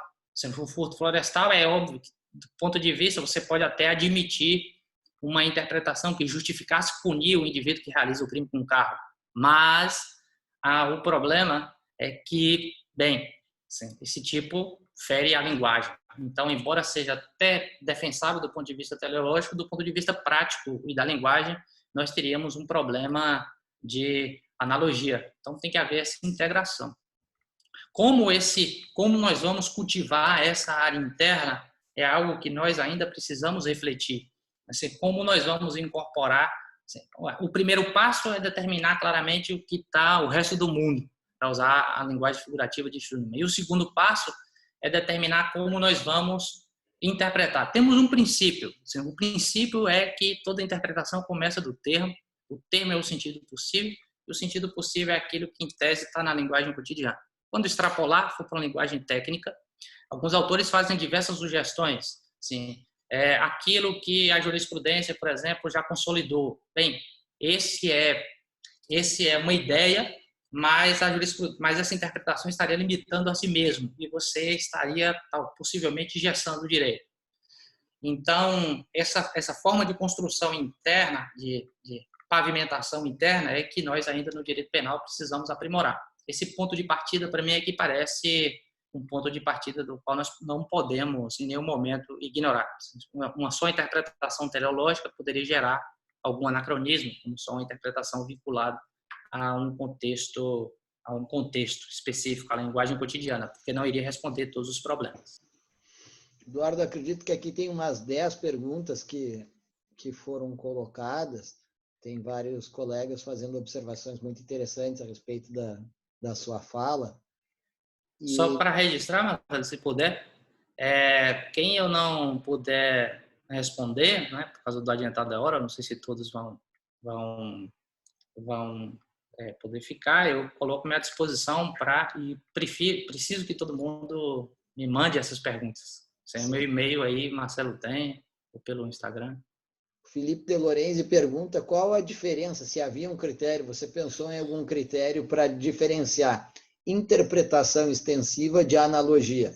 O furto florestal é óbvio que, do ponto de vista, você pode até admitir uma interpretação que justificasse punir o indivíduo que realiza o crime com o carro. Mas o problema é que, esse tipo fere a linguagem. Então, embora seja até defensável do ponto de vista teleológico, do ponto de vista prático e da linguagem, nós teríamos um problema de analogia. Então, tem que haver essa integração. Como nós vamos cultivar essa área interna é algo que nós ainda precisamos refletir. Assim, como nós vamos incorporar. Assim, o primeiro passo é determinar claramente o que está o resto do mundo, para usar a linguagem figurativa de Schunemann. E o segundo passo é determinar como nós vamos interpretar. Temos um princípio. Assim, o princípio é que toda interpretação começa do termo. O termo é o sentido possível, e o sentido possível é aquilo que, em tese, está na linguagem cotidiana. Quando extrapolar, for para uma linguagem técnica, alguns autores fazem diversas sugestões. Assim, aquilo que a jurisprudência, por exemplo, já consolidou. Bem, esse é uma ideia, mas essa interpretação estaria limitando a si mesmo e você estaria possivelmente engessando o direito. Então, essa forma de construção interna, de pavimentação interna, é que nós ainda no direito penal precisamos aprimorar. Esse ponto de partida, para mim, é que parece um ponto de partida do qual nós não podemos, em nenhum momento, ignorar. Uma só interpretação teleológica poderia gerar algum anacronismo, como só uma interpretação vinculada a um contexto específico, à linguagem cotidiana, porque não iria responder todos os problemas.
Eduardo, acredito que aqui tem umas 10 perguntas que foram colocadas. Tem vários colegas fazendo observações muito interessantes a respeito da sua fala.
Só para registrar, Marcelo, se puder, quem eu não puder responder, né, por causa do adiantado da hora, não sei se todos vão poder ficar. Eu coloco-me à disposição e preciso que todo mundo me mande essas perguntas. Sem o meu e-mail aí, Marcelo tem, ou pelo Instagram.
Felipe De Lorenzi pergunta qual a diferença, se havia um critério, você pensou em algum critério para diferenciar interpretação extensiva de analogia?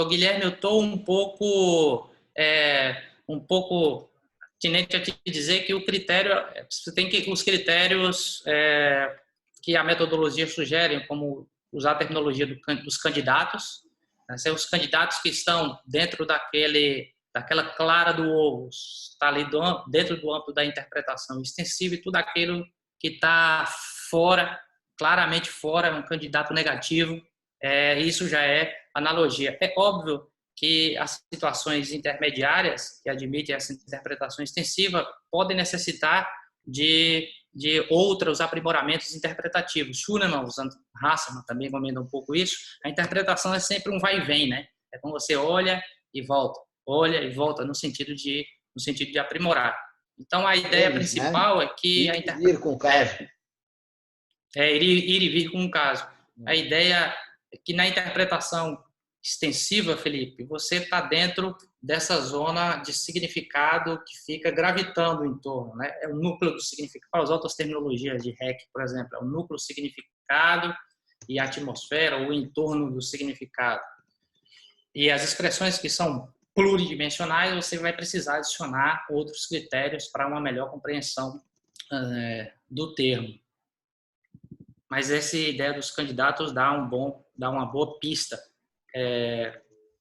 Guilherme, eu estou um pouco tinente a te dizer que o critério, você tem que os critérios que a metodologia sugere, como usar a terminologia dos candidatos, né, ser os candidatos que estão dentro daquela clara do ovo, está ali dentro do âmbito da interpretação extensiva, e tudo aquilo que está fora, claramente fora, é um candidato negativo. Isso já é analogia. É óbvio que as situações intermediárias que admitem essa interpretação extensiva podem necessitar de outros aprimoramentos interpretativos. Schunemann, usando Hasselmann, também comenta um pouco isso. A interpretação é sempre um vai e vem, né? É quando você olha e volta no sentido de aprimorar. Então, a ideia principal é que a interpretação
ir com o caso.
Ir e vir com o caso. A ideia é que na interpretação extensiva, Felipe, você está dentro dessa zona de significado que fica gravitando em torno, né? É o núcleo do significado. Para usar outras terminologias de Heck, por exemplo, é o núcleo do significado e a atmosfera, o entorno do significado. E as expressões que são pluridimensionais, você vai precisar adicionar outros critérios para uma melhor compreensão do termo. Mas essa ideia dos candidatos dá uma boa pista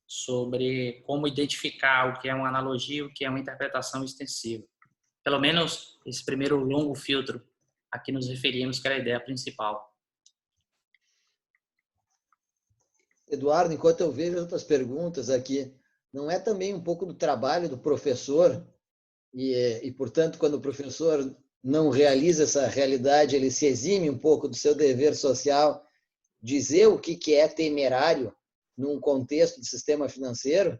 sobre como identificar o que é uma analogia e o que é uma interpretação extensiva. Pelo menos esse primeiro longo filtro a que nos referimos, que era a ideia principal.
Eduardo, enquanto eu vejo outras perguntas aqui, não é também um pouco do trabalho do professor e portanto, quando o professor não realiza essa realidade, ele se exime um pouco do seu dever social, dizer o que é temerário num contexto de sistema financeiro?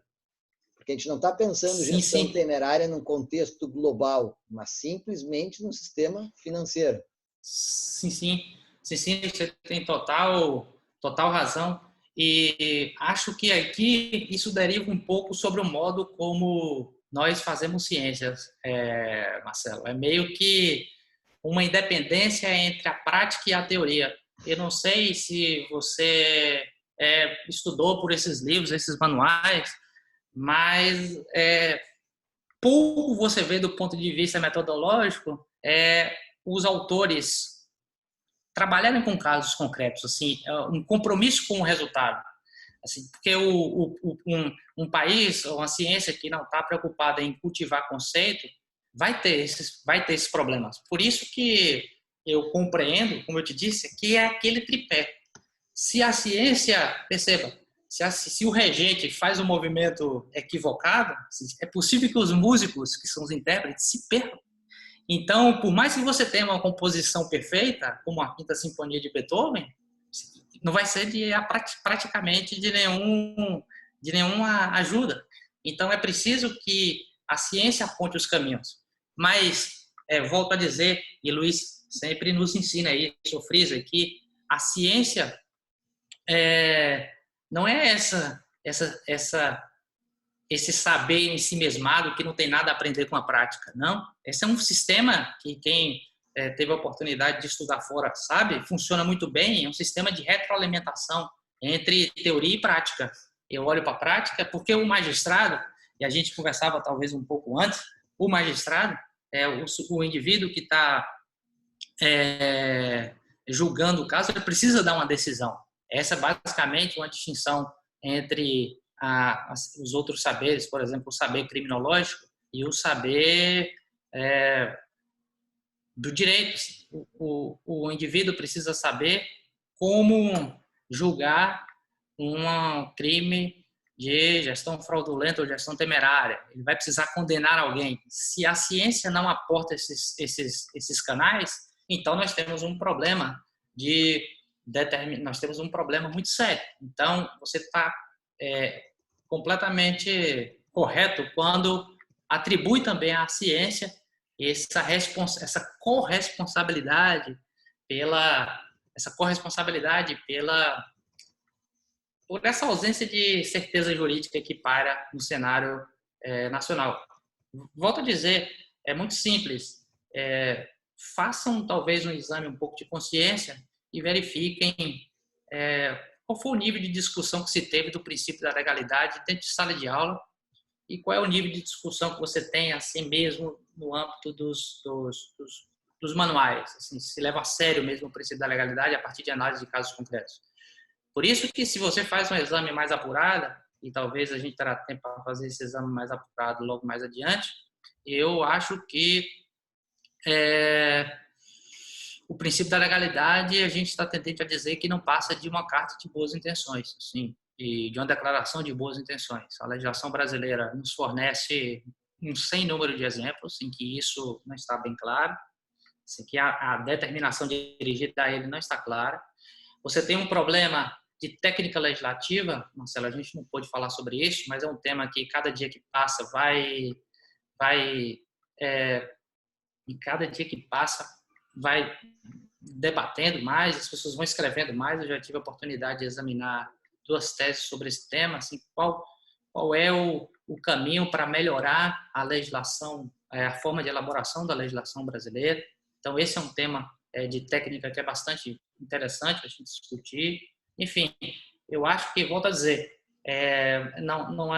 Porque a gente não está pensando gestão temerária num contexto global, mas simplesmente num sistema financeiro.
Sim, você tem total razão. E acho que aqui isso deriva um pouco sobre o modo como nós fazemos ciências, Marcelo. É meio que uma independência entre a prática e a teoria. Eu não sei se você estudou por esses livros, esses manuais, mas pouco você vê do ponto de vista metodológico os autores trabalharem com casos concretos, assim, um compromisso com o resultado. Assim, porque um país ou uma ciência que não está preocupada em cultivar conceito vai ter esses problemas. Por isso que eu compreendo, como eu te disse, que é aquele tripé. Se a ciência, perceba, se o regente faz um movimento equivocado, é possível que os músicos, que são os intérpretes, se percam. Então, por mais que você tenha uma composição perfeita, como a Quinta Sinfonia de Beethoven, não vai ser praticamente de nenhuma ajuda. Então, é preciso que a ciência aponte os caminhos. Mas, volto a dizer, e Luiz sempre nos ensina isso, frisa aqui, a ciência não é esse saber em si mesmado que não tem nada a aprender com a prática, não. Esse é um sistema que quem teve a oportunidade de estudar fora sabe, funciona muito bem, é um sistema de retroalimentação entre teoria e prática. Eu olho para a prática porque o magistrado, e a gente conversava talvez um pouco antes, o magistrado é o indivíduo que está julgando o caso, ele precisa dar uma decisão. Essa é basicamente uma distinção entre os outros saberes, por exemplo, o saber criminológico e o saber do direito. O indivíduo precisa saber como julgar um crime de gestão fraudulenta ou gestão temerária. Ele vai precisar condenar alguém. Se a ciência não aporta esses canais, então nós temos um problema muito sério. Então, você está completamente correto quando atribui também à ciência essa corresponsabilidade por essa ausência de certeza jurídica que paira no cenário nacional. Volto a dizer, é muito simples. Façam talvez um exame um pouco de consciência e verifiquem qual foi o nível de discussão que se teve do princípio da legalidade dentro de sala de aula e qual é o nível de discussão que você tem assim mesmo no âmbito dos manuais. Assim, se leva a sério mesmo o princípio da legalidade a partir de análise de casos concretos. Por isso que se você faz um exame mais apurado, e talvez a gente terá tempo para fazer esse exame mais apurado logo mais adiante, eu acho que o princípio da legalidade, a gente está tendente a dizer que não passa de uma carta de boas intenções, assim, e de uma declaração de boas intenções. A legislação brasileira nos fornece um sem número de exemplos em que isso não está bem claro, assim, que a determinação dirigida a ele não está clara. Você tem um problema de técnica legislativa, Marcelo, a gente não pôde falar sobre isso, mas é um tema que cada dia que passa e cada dia que passa vai debatendo mais, as pessoas vão escrevendo mais. Eu já tive a oportunidade de examinar 2 teses sobre esse tema, assim, qual é o caminho para melhorar a legislação, a forma de elaboração da legislação brasileira. Então, esse é um tema de técnica que é bastante interessante a gente discutir. Enfim, eu acho que, volto a dizer, não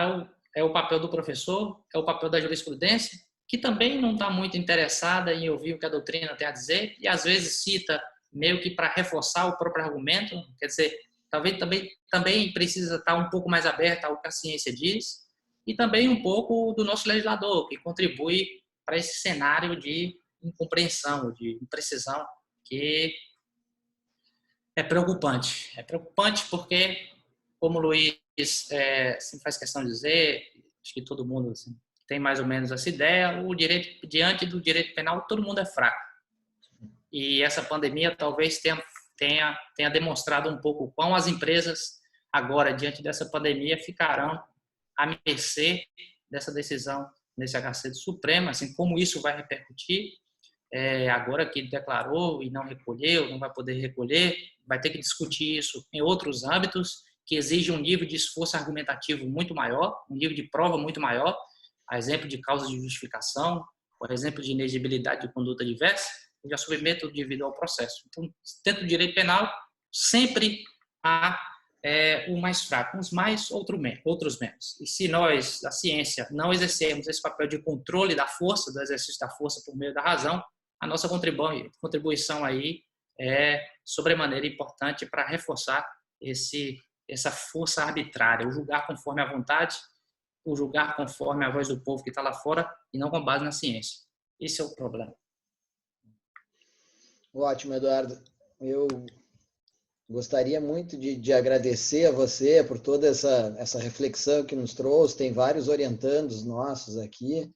é o papel do professor, é o papel da jurisprudência, que também não está muito interessada em ouvir o que a doutrina tem a dizer e, às vezes, cita meio que para reforçar o próprio argumento. Quer dizer, talvez também precisa estar um pouco mais aberta ao que a ciência diz, e também um pouco do nosso legislador, que contribui para esse cenário de incompreensão, de imprecisão, que é preocupante. É preocupante porque, como o Luiz sempre faz questão de dizer, acho que todo mundo assim, tem mais ou menos essa ideia, o direito, diante do direito penal, todo mundo é fraco. E essa pandemia talvez tenha demonstrado um pouco quão as empresas, agora, diante dessa pandemia, ficarão à mercê dessa decisão nesse HC do Supremo, assim, como isso vai repercutir. Agora que declarou e não recolheu, não vai poder recolher, vai ter que discutir isso em outros âmbitos que exigem um nível de esforço argumentativo muito maior, um nível de prova muito maior, a exemplo de causa de justificação, por exemplo de inexigibilidade de conduta diversa, eu já submeto devido ao processo. Então, dentro do direito penal, sempre há o mais fraco, uns mais, outros menos. E se nós, da ciência, não exercermos esse papel de controle da força, do exercício da força por meio da razão, a nossa contribuição aí é sobremaneira importante para reforçar essa força arbitrária, o julgar conforme a vontade, o julgar conforme a voz do povo que está lá fora e não com base na ciência. Esse é o problema.
Ótimo, Eduardo. Eu gostaria muito de agradecer a você por toda essa reflexão que nos trouxe. Tem vários orientandos nossos aqui,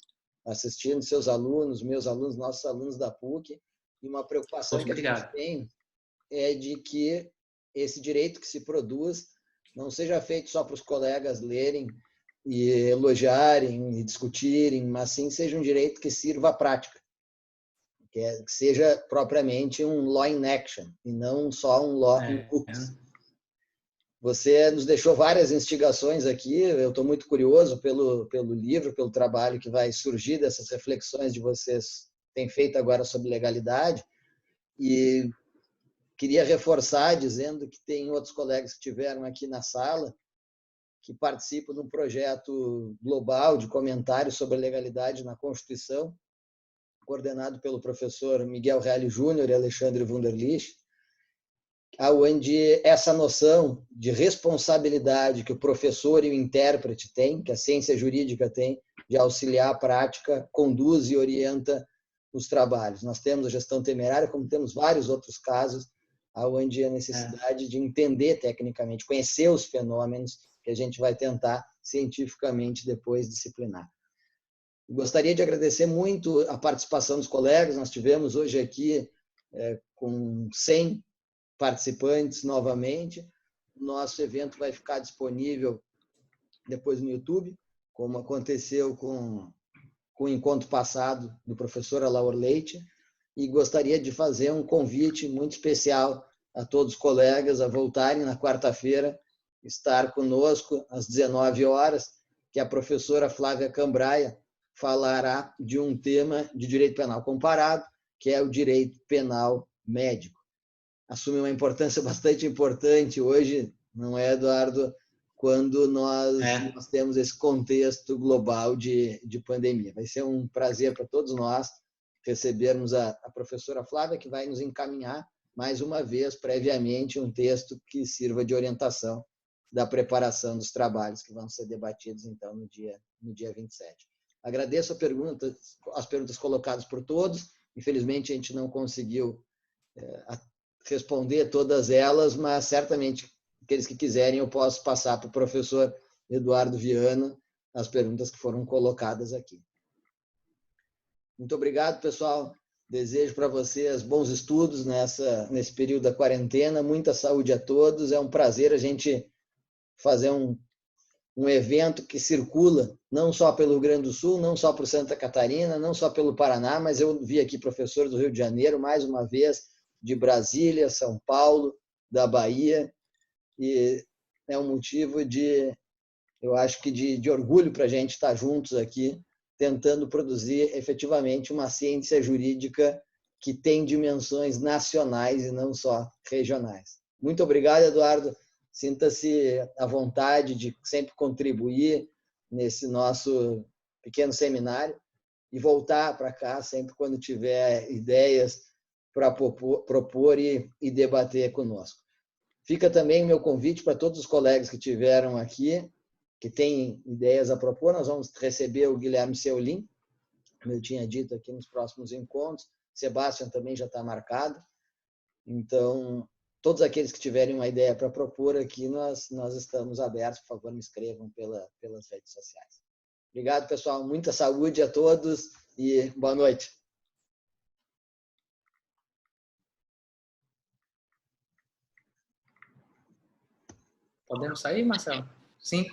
assistindo, seus alunos, meus alunos, nossos alunos da PUC, e uma preocupação que a gente tem é de que esse direito que se produz não seja feito só para os colegas lerem e elogiarem e discutirem, mas sim seja um direito que sirva à prática, que seja propriamente um law in action e não só um law in books. Você nos deixou várias instigações aqui, eu estou muito curioso pelo livro, pelo trabalho que vai surgir dessas reflexões de vocês têm feito agora sobre legalidade, e queria reforçar dizendo que tem outros colegas que estiveram aqui na sala que participam de um projeto global de comentários sobre a legalidade na Constituição, coordenado pelo professor Miguel Reale Júnior e Alexandre Wunderlich, onde essa noção de responsabilidade que o professor e o intérprete têm, que a ciência jurídica tem, de auxiliar a prática, conduz e orienta os trabalhos. Nós temos a gestão temerária, como temos vários outros casos, onde a necessidade de entender tecnicamente, conhecer os fenômenos, que a gente vai tentar cientificamente depois disciplinar. Gostaria de agradecer muito a participação dos colegas. Nós tivemos hoje aqui com 100 participantes novamente. Nosso evento vai ficar disponível depois no YouTube, como aconteceu com o encontro passado do professor Alaor Leite, e gostaria de fazer um convite muito especial a todos os colegas a voltarem na quarta-feira, estar conosco às 19 horas, que a professora Flávia Cambraia falará de um tema de direito penal comparado, que é o direito penal médico. Assume uma importância bastante importante hoje, não é, Eduardo, quando nós temos esse contexto global de pandemia. Vai ser um prazer para todos nós recebermos a professora Flávia, que vai nos encaminhar, mais uma vez, previamente, um texto que sirva de orientação da preparação dos trabalhos que vão ser debatidos, então, no dia 27. Agradeço as perguntas colocadas por todos. Infelizmente, a gente não conseguiu responder todas elas, mas certamente aqueles que quiserem eu posso passar para o professor Eduardo Viana as perguntas que foram colocadas aqui. Muito obrigado, pessoal. Desejo para vocês bons estudos nesse período da quarentena, muita saúde a todos. É um prazer a gente fazer um evento que circula não só pelo Rio Grande do Sul, não só por Santa Catarina, não só pelo Paraná, mas eu vi aqui professores do Rio de Janeiro, mais uma vez, de Brasília, São Paulo, da Bahia, e é um motivo eu acho que de orgulho para a gente estar juntos aqui, tentando produzir efetivamente uma ciência jurídica que tem dimensões nacionais e não só regionais. Muito obrigado, Eduardo. Sinta-se à vontade de sempre contribuir nesse nosso pequeno seminário e voltar para cá sempre quando tiver ideias para propor e debater conosco. Fica também meu convite para todos os colegas que estiveram aqui, que têm ideias a propor. Nós vamos receber o Guilherme Seulin, como eu tinha dito aqui nos próximos encontros. Sebastião também já está marcado. Então, todos aqueles que tiverem uma ideia para propor aqui, nós estamos abertos. Por favor, me escrevam pelas redes sociais. Obrigado, pessoal. Muita saúde a todos e boa noite.
Podemos sair, Marcelo? Sim.